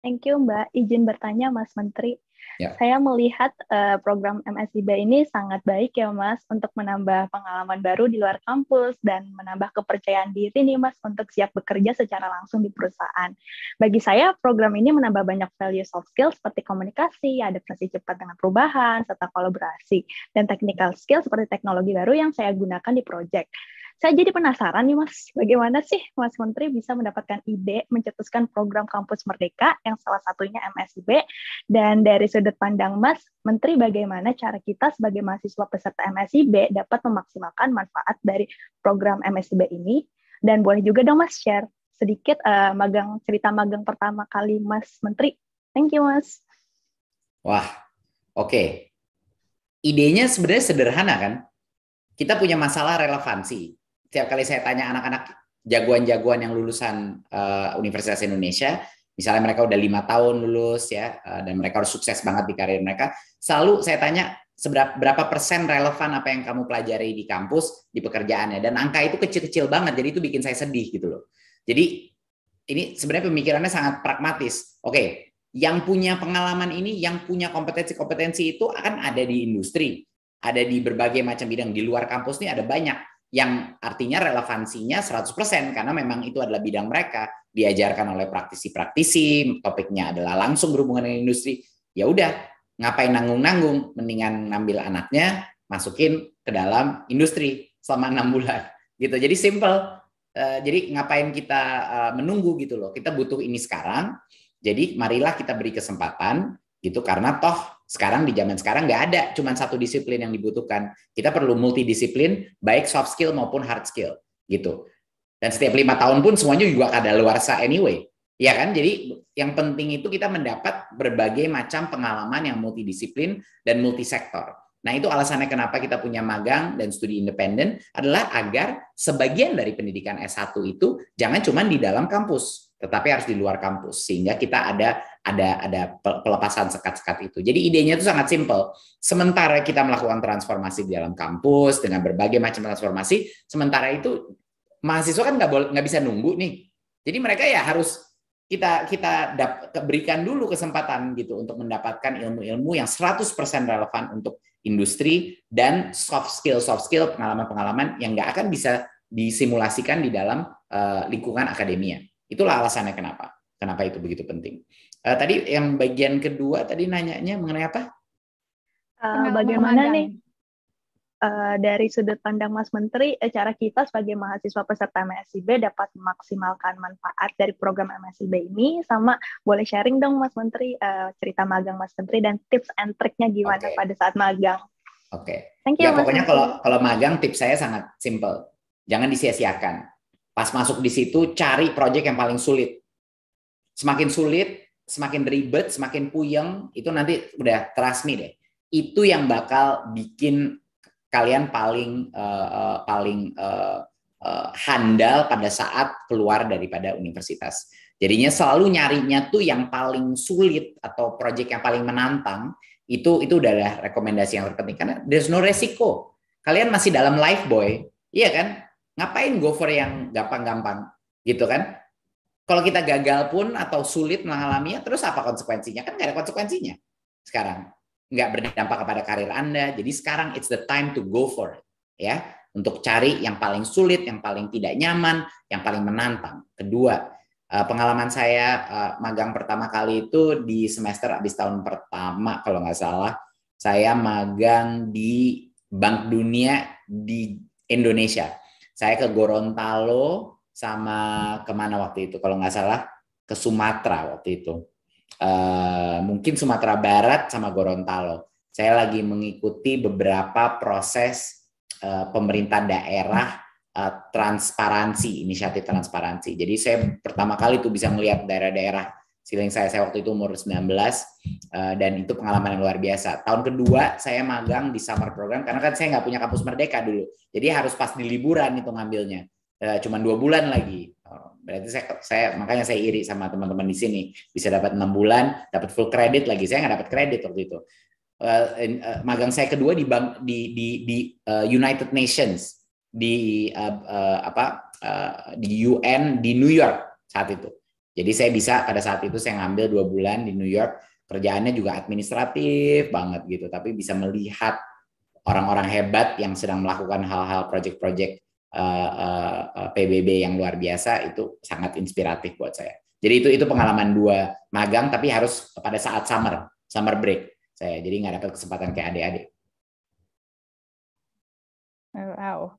Thank you Mbak. Izin bertanya Mas Menteri. Ya. Saya melihat program MSIB ini sangat baik ya Mas untuk menambah pengalaman baru di luar kampus dan menambah kepercayaan diri nih Mas untuk siap bekerja secara langsung di perusahaan. Bagi saya program ini menambah banyak value soft skills seperti komunikasi, adaptasi cepat dengan perubahan, serta kolaborasi, dan technical skill seperti teknologi baru yang saya gunakan di project. Saya jadi penasaran nih Mas, bagaimana sih Mas Menteri bisa mendapatkan ide mencetuskan program Kampus Merdeka yang salah satunya MSIB, dan dari sudut pandang Mas Menteri bagaimana cara kita sebagai mahasiswa peserta MSIB dapat memaksimalkan manfaat dari program MSIB ini, dan boleh juga dong Mas share sedikit cerita magang pertama kali Mas Menteri. Thank you Mas. Wah, oke. Idenya sebenarnya sederhana kan? Kita punya masalah relevansi. Setiap kali saya tanya anak-anak jagoan-jagoan yang lulusan Universitas Indonesia, misalnya mereka udah 5 tahun lulus ya, dan mereka harus sukses banget di karir mereka, selalu saya tanya berapa persen relevan apa yang kamu pelajari di kampus di pekerjaannya, dan angka itu kecil-kecil banget, jadi itu bikin saya sedih gitu loh. Jadi ini sebenarnya pemikirannya sangat pragmatis. Oke, yang punya pengalaman ini, yang punya kompetensi-kompetensi itu akan ada di industri. ada di berbagai macam bidang. Di luar kampus nih ada banyak yang artinya relevansinya 100% karena memang itu adalah bidang mereka, diajarkan oleh praktisi-praktisi, topiknya adalah langsung berhubungan dengan industri. Ya udah, ngapain nanggung-nanggung, mendingan ngambil anaknya masukin ke dalam industri selama 6 bulan gitu. Jadi simple. Jadi ngapain kita menunggu gitu loh. Kita butuh ini sekarang. Jadi marilah kita beri kesempatan gitu, karena toh sekarang di zaman sekarang nggak ada cuma satu disiplin yang dibutuhkan. Kita perlu multidisiplin, baik soft skill maupun hard skill gitu. Dan setiap 5 tahun pun semuanya juga kadaluarsa anyway. Ya kan? Jadi yang penting itu kita mendapat berbagai macam pengalaman yang multidisiplin dan multisektor. Nah, itu alasannya kenapa kita punya magang dan studi independen adalah agar sebagian dari pendidikan S1 itu jangan cuma di dalam kampus, tetapi harus di luar kampus, sehingga kita ada pelepasan sekat-sekat itu. Jadi idenya itu sangat simpel. Sementara kita melakukan transformasi di dalam kampus dengan berbagai macam transformasi, sementara itu mahasiswa kan nggak bisa nunggu nih. Jadi mereka ya harus kita berikan dulu kesempatan gitu untuk mendapatkan ilmu-ilmu yang 100% relevan untuk industri dan soft skill pengalaman-pengalaman yang nggak akan bisa disimulasikan di dalam lingkungan akademia. Itulah alasannya kenapa itu begitu penting. Tadi yang bagian kedua tadi nanyanya mengenai apa? Bagaimana nih dari sudut pandang Mas Menteri, cara kita sebagai mahasiswa peserta MSIB dapat memaksimalkan manfaat dari program MSIB ini, sama boleh sharing dong Mas Menteri cerita magang Mas Menteri dan tips and triknya gimana pada saat magang. Oke. Thank you, Ya Mas pokoknya Menteri. kalau magang tips saya sangat simple. Jangan disia-siakan. Pas masuk di situ cari proyek yang paling sulit. Semakin sulit, semakin ribet, semakin puyeng, itu nanti udah trust me deh. Itu yang bakal bikin kalian paling handal pada saat keluar daripada universitas. Jadinya selalu nyarinya tuh yang paling sulit atau proyek yang paling menantang. Itu udah ada rekomendasi yang terpenting karena there's no resiko. Kalian masih dalam life boy, iya kan? Ngapain go for yang gampang-gampang, gitu kan? Kalau kita gagal pun atau sulit mengalaminya, terus apa konsekuensinya? Kan nggak ada konsekuensinya sekarang. Nggak berdampak kepada karir Anda. Jadi sekarang it's the time to go for it, ya, untuk cari yang paling sulit, yang paling tidak nyaman, yang paling menantang. Kedua, pengalaman saya magang pertama kali itu di semester habis tahun pertama kalau nggak salah, saya magang di Bank Dunia di Indonesia. Saya ke Gorontalo sama kemana waktu itu, kalau nggak salah ke Sumatera waktu itu. Mungkin Sumatera Barat sama Gorontalo. Saya lagi mengikuti beberapa proses pemerintah daerah transparansi, inisiatif transparansi. Jadi saya pertama kali tuh bisa melihat daerah-daerah Siling saya waktu itu umur 19 dan itu pengalaman yang luar biasa. Tahun kedua saya magang di summer program karena kan saya nggak punya kampus Merdeka dulu. Jadi harus pas di liburan itu ngambilnya. Cuman 2 bulan lagi. Berarti makanya saya iri sama teman-teman di sini bisa dapat 6 bulan, dapat full credit lagi. Saya nggak dapat kredit waktu itu. Magang saya kedua di United Nations di UN di New York saat itu. Jadi saya bisa pada saat itu saya ngambil 2 bulan di New York, kerjaannya juga administratif banget gitu, tapi bisa melihat orang-orang hebat yang sedang melakukan hal-hal project-project PBB yang luar biasa, itu sangat inspiratif buat saya. Jadi itu pengalaman 2 magang, tapi harus pada saat summer break saya, jadi nggak dapat kesempatan kayak adik-adik. Wow.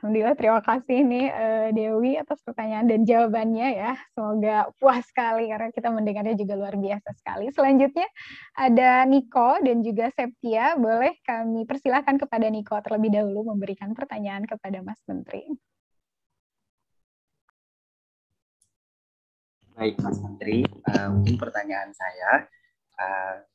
Alhamdulillah, terima kasih nih Dewi atas pertanyaan dan jawabannya ya. Semoga puas sekali karena kita mendengarnya juga luar biasa sekali. Selanjutnya ada Niko dan juga Septia. Boleh kami persilahkan kepada Niko terlebih dahulu memberikan pertanyaan kepada Mas Menteri. Baik Mas Menteri, mungkin pertanyaan saya,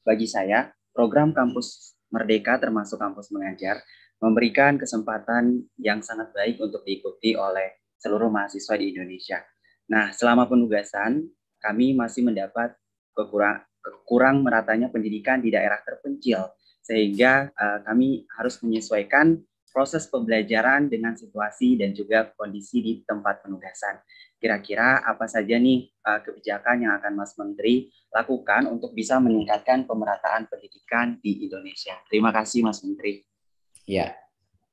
bagi saya program Kampus Merdeka termasuk kampus mengajar memberikan kesempatan yang sangat baik untuk diikuti oleh seluruh mahasiswa di Indonesia. Nah, selama penugasan, kami masih mendapat kurang meratanya pendidikan di daerah terpencil, sehingga kami harus menyesuaikan proses pembelajaran dengan situasi dan juga kondisi di tempat penugasan. Kira-kira apa saja nih kebijakan yang akan Mas Menteri lakukan untuk bisa meningkatkan pemerataan pendidikan di Indonesia? Terima kasih Mas Menteri. Ya,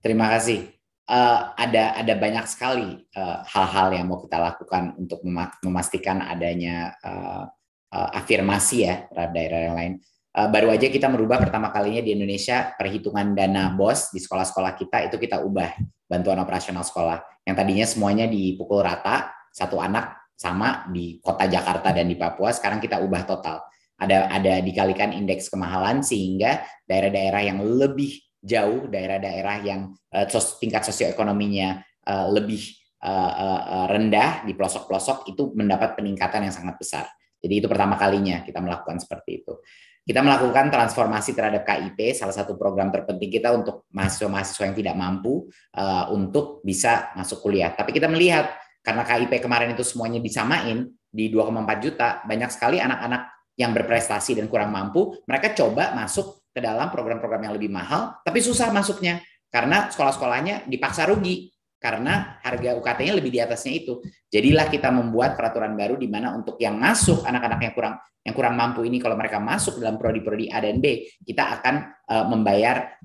terima kasih. Ada banyak sekali hal-hal yang mau kita lakukan untuk memastikan adanya afirmasi ya terhadap daerah yang lain. Baru aja kita merubah pertama kalinya di Indonesia perhitungan dana BOS di sekolah-sekolah kita, itu kita ubah bantuan operasional sekolah. Yang tadinya semuanya dipukul rata, satu anak sama di kota Jakarta dan di Papua, sekarang kita ubah total. Ada dikalikan indeks kemahalan sehingga daerah-daerah yang lebih jauh, daerah-daerah yang tingkat sosioekonominya lebih rendah di pelosok-pelosok itu mendapat peningkatan yang sangat besar. Jadi itu pertama kalinya kita melakukan seperti itu. Kita melakukan transformasi terhadap KIP, salah satu program terpenting kita untuk mahasiswa-mahasiswa yang tidak mampu untuk bisa masuk kuliah. Tapi kita melihat karena KIP kemarin itu semuanya disamain di 2,4 juta, banyak sekali anak-anak yang berprestasi dan kurang mampu, mereka coba masuk ke dalam program-program yang lebih mahal, tapi susah masuknya karena sekolah-sekolahnya dipaksa rugi karena harga UKT-nya lebih di atasnya itu. Jadilah kita membuat peraturan baru di mana untuk yang masuk anak-anak yang kurang mampu ini, kalau mereka masuk dalam prodi-prodi A dan B, kita akan membayar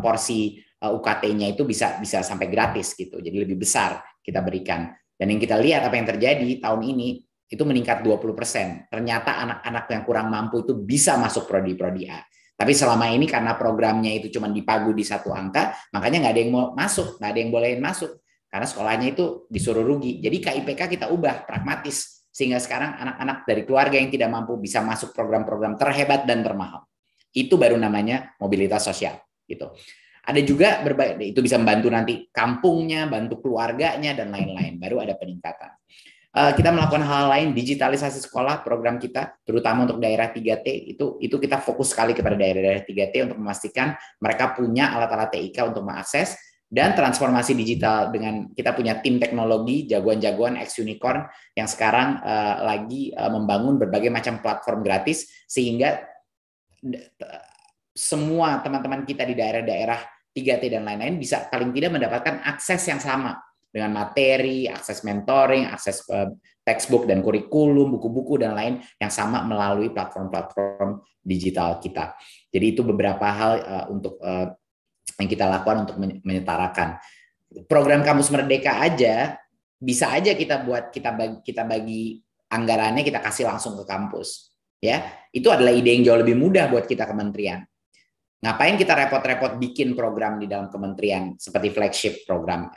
porsi UKT-nya itu bisa sampai gratis gitu. Jadi lebih besar kita berikan. Dan yang kita lihat apa yang terjadi tahun ini itu meningkat 20%. Ternyata anak-anak yang kurang mampu itu bisa masuk prodi-prodi A. Tapi selama ini karena programnya itu cuma dipagu di satu angka, makanya nggak ada yang mau masuk, nggak ada yang bolehin masuk. Karena sekolahnya itu disuruh rugi. Jadi KIPK kita ubah pragmatis. Sehingga sekarang anak-anak dari keluarga yang tidak mampu bisa masuk program-program terhebat dan termahal. Itu baru namanya mobilitas sosial. Gitu. Ada juga itu bisa membantu nanti kampungnya, bantu keluarganya, dan lain-lain. Baru ada peningkatan. Kita melakukan hal lain, digitalisasi sekolah, program kita, terutama untuk daerah 3T, itu kita fokus sekali kepada daerah-daerah 3T untuk memastikan mereka punya alat-alat TIK untuk mengakses, dan transformasi digital dengan kita punya tim teknologi, jagoan-jagoan ex-unicorn yang sekarang lagi membangun berbagai macam platform gratis, sehingga semua teman-teman kita di daerah-daerah 3T dan lain-lain bisa paling tidak mendapatkan akses yang sama dengan materi, akses mentoring, akses textbook dan kurikulum, buku-buku dan lain yang sama melalui platform-platform digital kita. Jadi itu beberapa hal untuk yang kita lakukan untuk menyetarakan. Program Kampus Merdeka aja bisa aja kita bagi anggarannya, kita kasih langsung ke kampus. Ya, itu adalah ide yang jauh lebih mudah buat kita kementerian. Ngapain kita repot-repot bikin program di dalam kementerian seperti flagship program,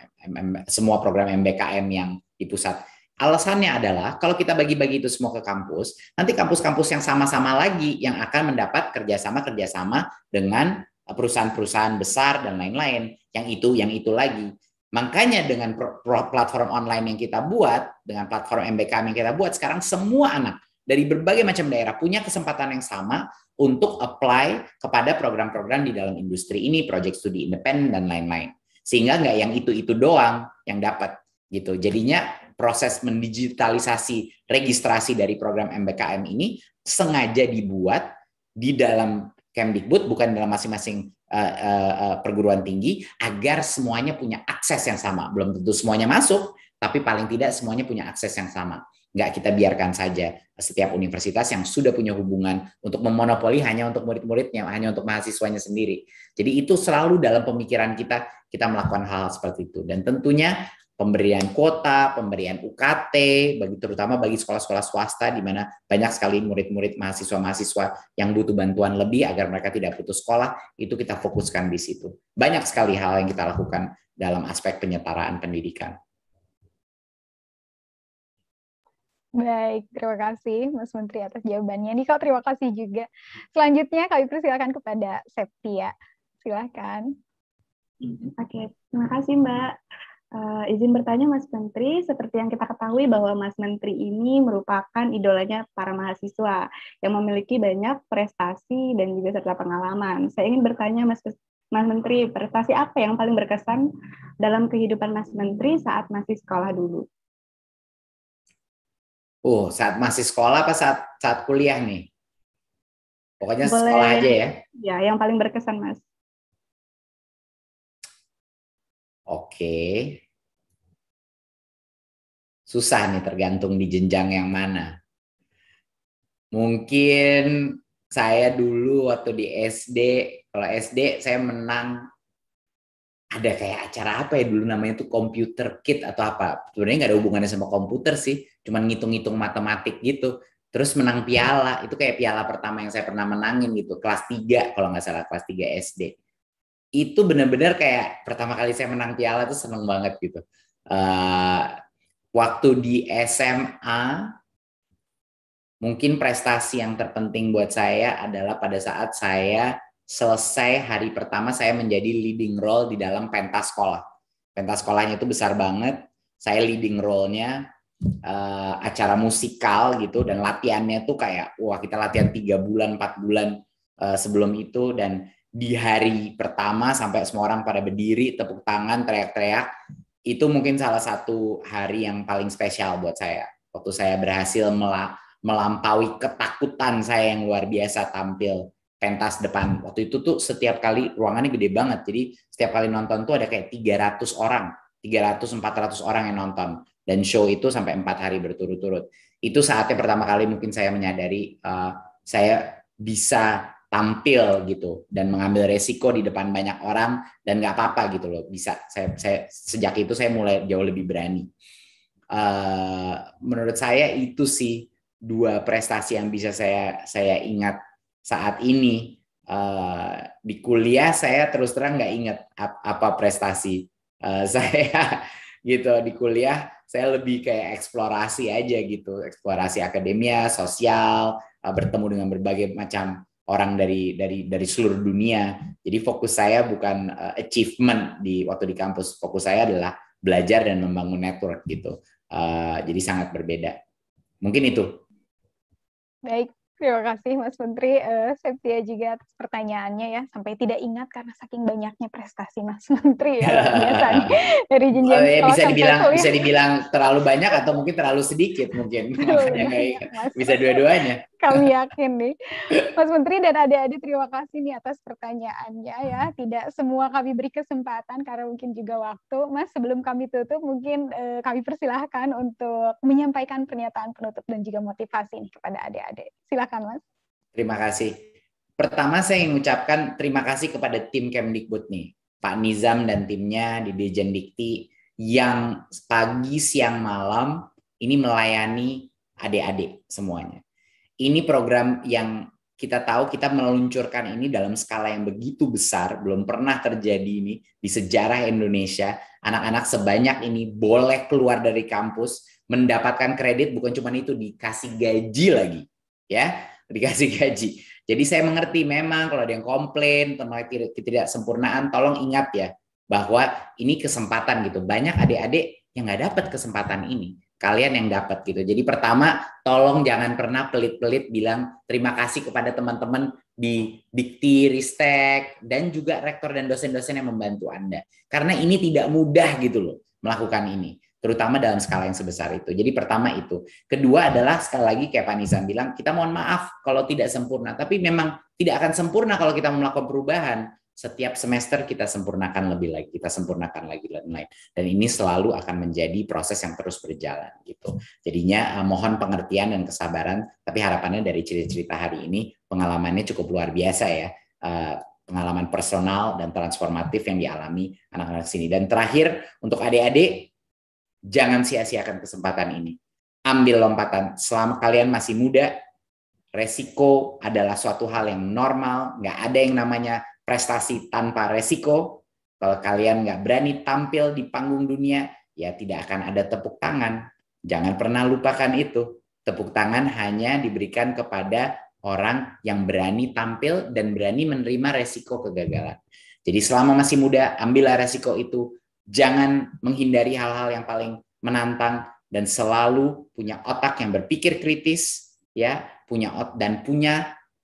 semua program MBKM yang di pusat. Alasannya adalah kalau kita bagi-bagi itu semua ke kampus, nanti kampus-kampus yang sama-sama lagi yang akan mendapat kerjasama dengan perusahaan-perusahaan besar dan lain-lain, yang itu lagi. Makanya dengan platform online yang kita buat, dengan platform MBKM yang kita buat, sekarang semua anak dari berbagai macam daerah punya kesempatan yang sama untuk apply kepada program-program di dalam industri ini, project studi independen dan lain-lain. Sehingga nggak yang itu doang yang dapat gitu. Jadinya proses mendigitalisasi registrasi dari program MBKM ini sengaja dibuat di dalam Kemdikbud, bukan dalam masing-masing perguruan tinggi, agar semuanya punya akses yang sama. Belum tentu semuanya masuk, tapi paling tidak semuanya punya akses yang sama. Nggak kita biarkan saja setiap universitas yang sudah punya hubungan untuk memonopoli hanya untuk murid-muridnya, hanya untuk mahasiswanya sendiri. Jadi itu selalu dalam pemikiran kita melakukan hal seperti itu. Dan tentunya pemberian kuota, pemberian UKT, terutama bagi sekolah-sekolah swasta di mana banyak sekali murid-murid mahasiswa-mahasiswa yang butuh bantuan lebih agar mereka tidak putus sekolah, itu kita fokuskan di situ. Banyak sekali hal yang kita lakukan dalam aspek penyetaraan pendidikan. Baik, terima kasih Mas Menteri atas jawabannya. Niko, terima kasih juga. Selanjutnya kami persilakan kepada Septia. Silakan. Oke, terima kasih Mbak. Izin bertanya Mas Menteri, seperti yang kita ketahui bahwa Mas Menteri ini merupakan idolanya para mahasiswa yang memiliki banyak prestasi dan juga serta pengalaman. Saya ingin bertanya Mas Menteri, prestasi apa yang paling berkesan dalam kehidupan Mas Menteri saat masih sekolah dulu? Saat masih sekolah apa saat kuliah nih? Pokoknya Boleh, sekolah aja ya. Ya, yang paling berkesan Mas. Oke. Susah nih, tergantung di jenjang yang mana. Mungkin saya dulu waktu di SD, kalau SD saya menang, ada kayak acara apa ya dulu namanya tuh Computer Kid atau apa. Sebenarnya nggak ada hubungannya sama komputer sih, cuman ngitung-ngitung matematik gitu. Terus menang piala, itu kayak piala pertama yang saya pernah menangin gitu, kelas 3 kalau nggak salah, kelas 3 SD. Itu benar-benar kayak pertama kali saya menang piala tuh seneng banget gitu. Waktu di SMA, mungkin prestasi yang terpenting buat saya adalah pada saat saya selesai hari pertama saya menjadi leading role di dalam pentas sekolah. Pentas sekolahnya itu besar banget, saya leading role-nya, acara musikal gitu, dan latihannya tuh kayak, wah kita latihan 3 bulan, 4 bulan sebelum itu, dan di hari pertama sampai semua orang pada berdiri, tepuk tangan, teriak-teriak, itu mungkin salah satu hari yang paling spesial buat saya. Waktu saya berhasil melampaui ketakutan saya yang luar biasa tampil pentas depan. Waktu itu tuh setiap kali ruangannya gede banget. Jadi setiap kali nonton tuh ada kayak 300 orang, 300-400 orang yang nonton. Dan show itu sampai 4 hari berturut-turut. Itu saatnya pertama kali mungkin saya menyadari saya bisa tampil gitu dan mengambil resiko di depan banyak orang dan nggak apa-apa gitu loh. Bisa. Saya sejak itu saya mulai jauh lebih berani. Menurut saya itu sih 2 prestasi yang bisa saya ingat saat ini. Di kuliah saya terus terang nggak ingat apa prestasi saya gitu. Di kuliah saya lebih kayak eksplorasi aja gitu, eksplorasi akademia, sosial, bertemu dengan berbagai macam orang dari seluruh dunia. Jadi fokus saya bukan achievement waktu di kampus, fokus saya adalah belajar dan membangun network gitu. Jadi sangat berbeda. Mungkin itu. Baik, terima kasih Mas Menteri. Septia juga atas pertanyaannya ya, sampai tidak ingat karena saking banyaknya prestasi Mas Menteri ya, biasa nih, dari jenjang sekolah sampai kuliah. Bisa dibilang terlalu banyak atau mungkin terlalu sedikit mungkin. Makanya nggak ingat. Bisa dua-duanya. Kami yakin nih. Mas Menteri dan adik-adik terima kasih nih atas pertanyaannya ya. Tidak semua kami beri kesempatan karena mungkin juga waktu. Mas, sebelum kami tutup mungkin kami persilahkan untuk menyampaikan pernyataan penutup dan juga motivasi nih kepada adik-adik. Silakan Mas. Terima kasih. Pertama saya ingin mengucapkan terima kasih kepada tim Kemdikbud nih. Pak Nizam dan timnya di Dirjen Dikti yang pagi, siang, malam ini melayani adik-adik semuanya. Ini program yang kita tahu kita meluncurkan ini dalam skala yang begitu besar, belum pernah terjadi ini di sejarah Indonesia. Anak-anak sebanyak ini boleh keluar dari kampus, mendapatkan kredit, bukan cuma itu, dikasih gaji lagi. Ya, dikasih gaji. Jadi saya mengerti memang kalau ada yang komplain tentang ketidaksempurnaan, tolong ingat ya, bahwa ini kesempatan gitu. Banyak adik-adik yang nggak dapat kesempatan ini. Kalian yang dapat gitu. Jadi pertama, tolong jangan pernah pelit-pelit bilang terima kasih kepada teman-teman di Dikti, Ristek, dan juga rektor dan dosen-dosen yang membantu Anda. Karena ini tidak mudah gitu loh melakukan ini, terutama dalam skala yang sebesar itu. Jadi pertama itu. Kedua adalah sekali lagi kayak Pak Nizam bilang, kita mohon maaf kalau tidak sempurna, tapi memang tidak akan sempurna kalau kita melakukan perubahan. Setiap semester kita sempurnakan lebih lagi, kita sempurnakan lagi dan lain. Dan ini selalu akan menjadi proses yang terus berjalan gitu. Jadinya mohon pengertian dan kesabaran, tapi harapannya dari cerita-cerita hari ini pengalamannya cukup luar biasa ya. Pengalaman personal dan transformatif yang dialami anak-anak sini. Dan terakhir untuk adik-adik, jangan sia-siakan kesempatan ini. Ambil lompatan. Selama kalian masih muda, resiko adalah suatu hal yang normal, nggak ada yang namanya prestasi tanpa resiko. Kalau kalian nggak berani tampil di panggung dunia, ya tidak akan ada tepuk tangan. Jangan pernah lupakan itu. Tepuk tangan hanya diberikan kepada orang yang berani tampil dan berani menerima resiko kegagalan. Jadi selama masih muda, ambillah resiko itu. Jangan menghindari hal-hal yang paling menantang dan selalu punya otak yang berpikir kritis, ya, punya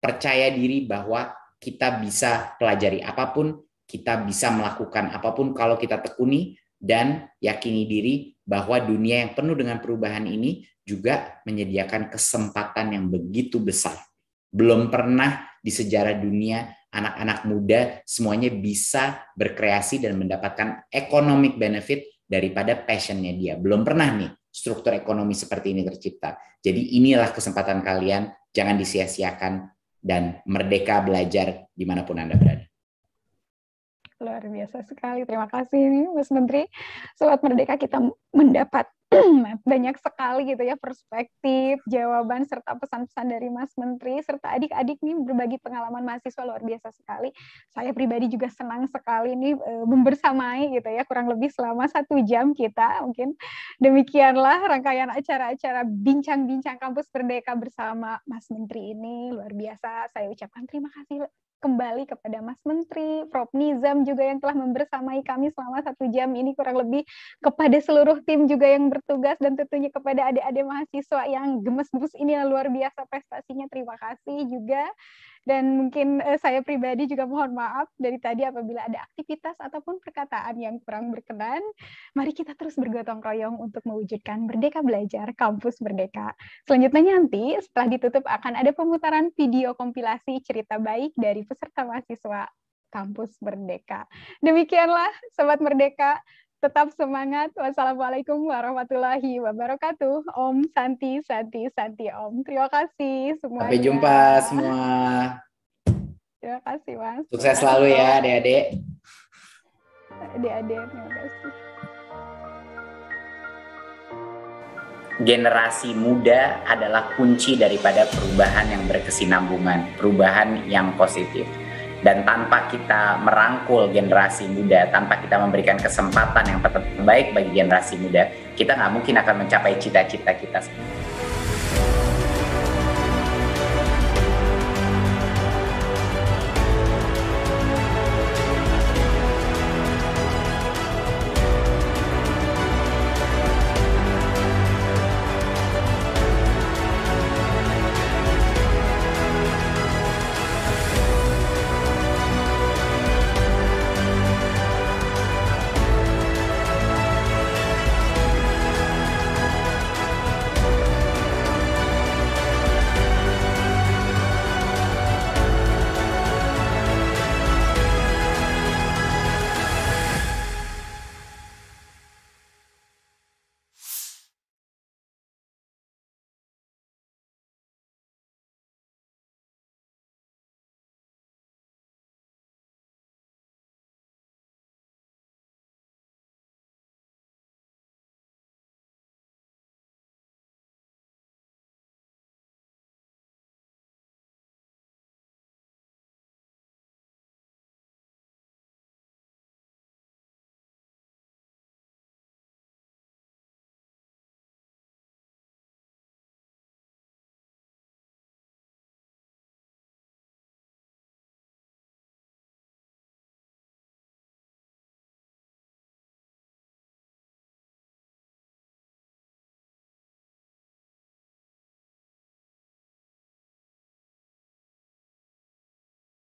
percaya diri bahwa kita bisa pelajari apapun, kita bisa melakukan apapun kalau kita tekuni, dan yakini diri bahwa dunia yang penuh dengan perubahan ini juga menyediakan kesempatan yang begitu besar. Belum pernah di sejarah dunia anak-anak muda semuanya bisa berkreasi dan mendapatkan economic benefit daripada passionnya dia. Belum pernah nih struktur ekonomi seperti ini tercipta. Jadi inilah kesempatan kalian, jangan disia-siakan, dan merdeka belajar dimanapun Anda berada. Luar biasa sekali, terima kasih nih Mas Menteri. Sobat Merdeka, kita mendapat banyak sekali gitu ya perspektif, jawaban, serta pesan-pesan dari Mas Menteri, serta adik-adik nih berbagi pengalaman mahasiswa luar biasa sekali. Saya pribadi juga senang sekali nih membersamai gitu ya, kurang lebih selama 1 jam kita. Mungkin demikianlah rangkaian acara-acara bincang-bincang kampus Merdeka bersama Mas Menteri ini, luar biasa. Saya ucapkan terima kasih kembali kepada Mas Menteri, Prof. Nizam juga yang telah membersamai kami selama 1 jam ini, kurang lebih kepada seluruh tim juga yang bertugas, dan tentunya kepada adik-adik mahasiswa yang gemes-gemes ini luar biasa prestasinya, terima kasih juga. Dan mungkin saya pribadi juga mohon maaf dari tadi apabila ada aktivitas ataupun perkataan yang kurang berkenan. Mari kita terus bergotong royong untuk mewujudkan Merdeka Belajar Kampus Merdeka. Selanjutnya nanti setelah ditutup akan ada pemutaran video kompilasi cerita baik dari peserta mahasiswa Kampus Merdeka. Demikianlah Sobat Merdeka, tetap semangat. Wassalamualaikum warahmatullahi wabarakatuh. Om Santi, Santi, Santi Om. Terima kasih semuanya. Sampai jumpa semua. Terima kasih Mas. Sukses selalu ya adik-adik. Adik-adik, terima kasih. Generasi muda adalah kunci daripada perubahan yang berkesinambungan, perubahan yang positif. Dan tanpa kita merangkul generasi muda, tanpa kita memberikan kesempatan yang terbaik bagi generasi muda, kita nggak mungkin akan mencapai cita-cita kita.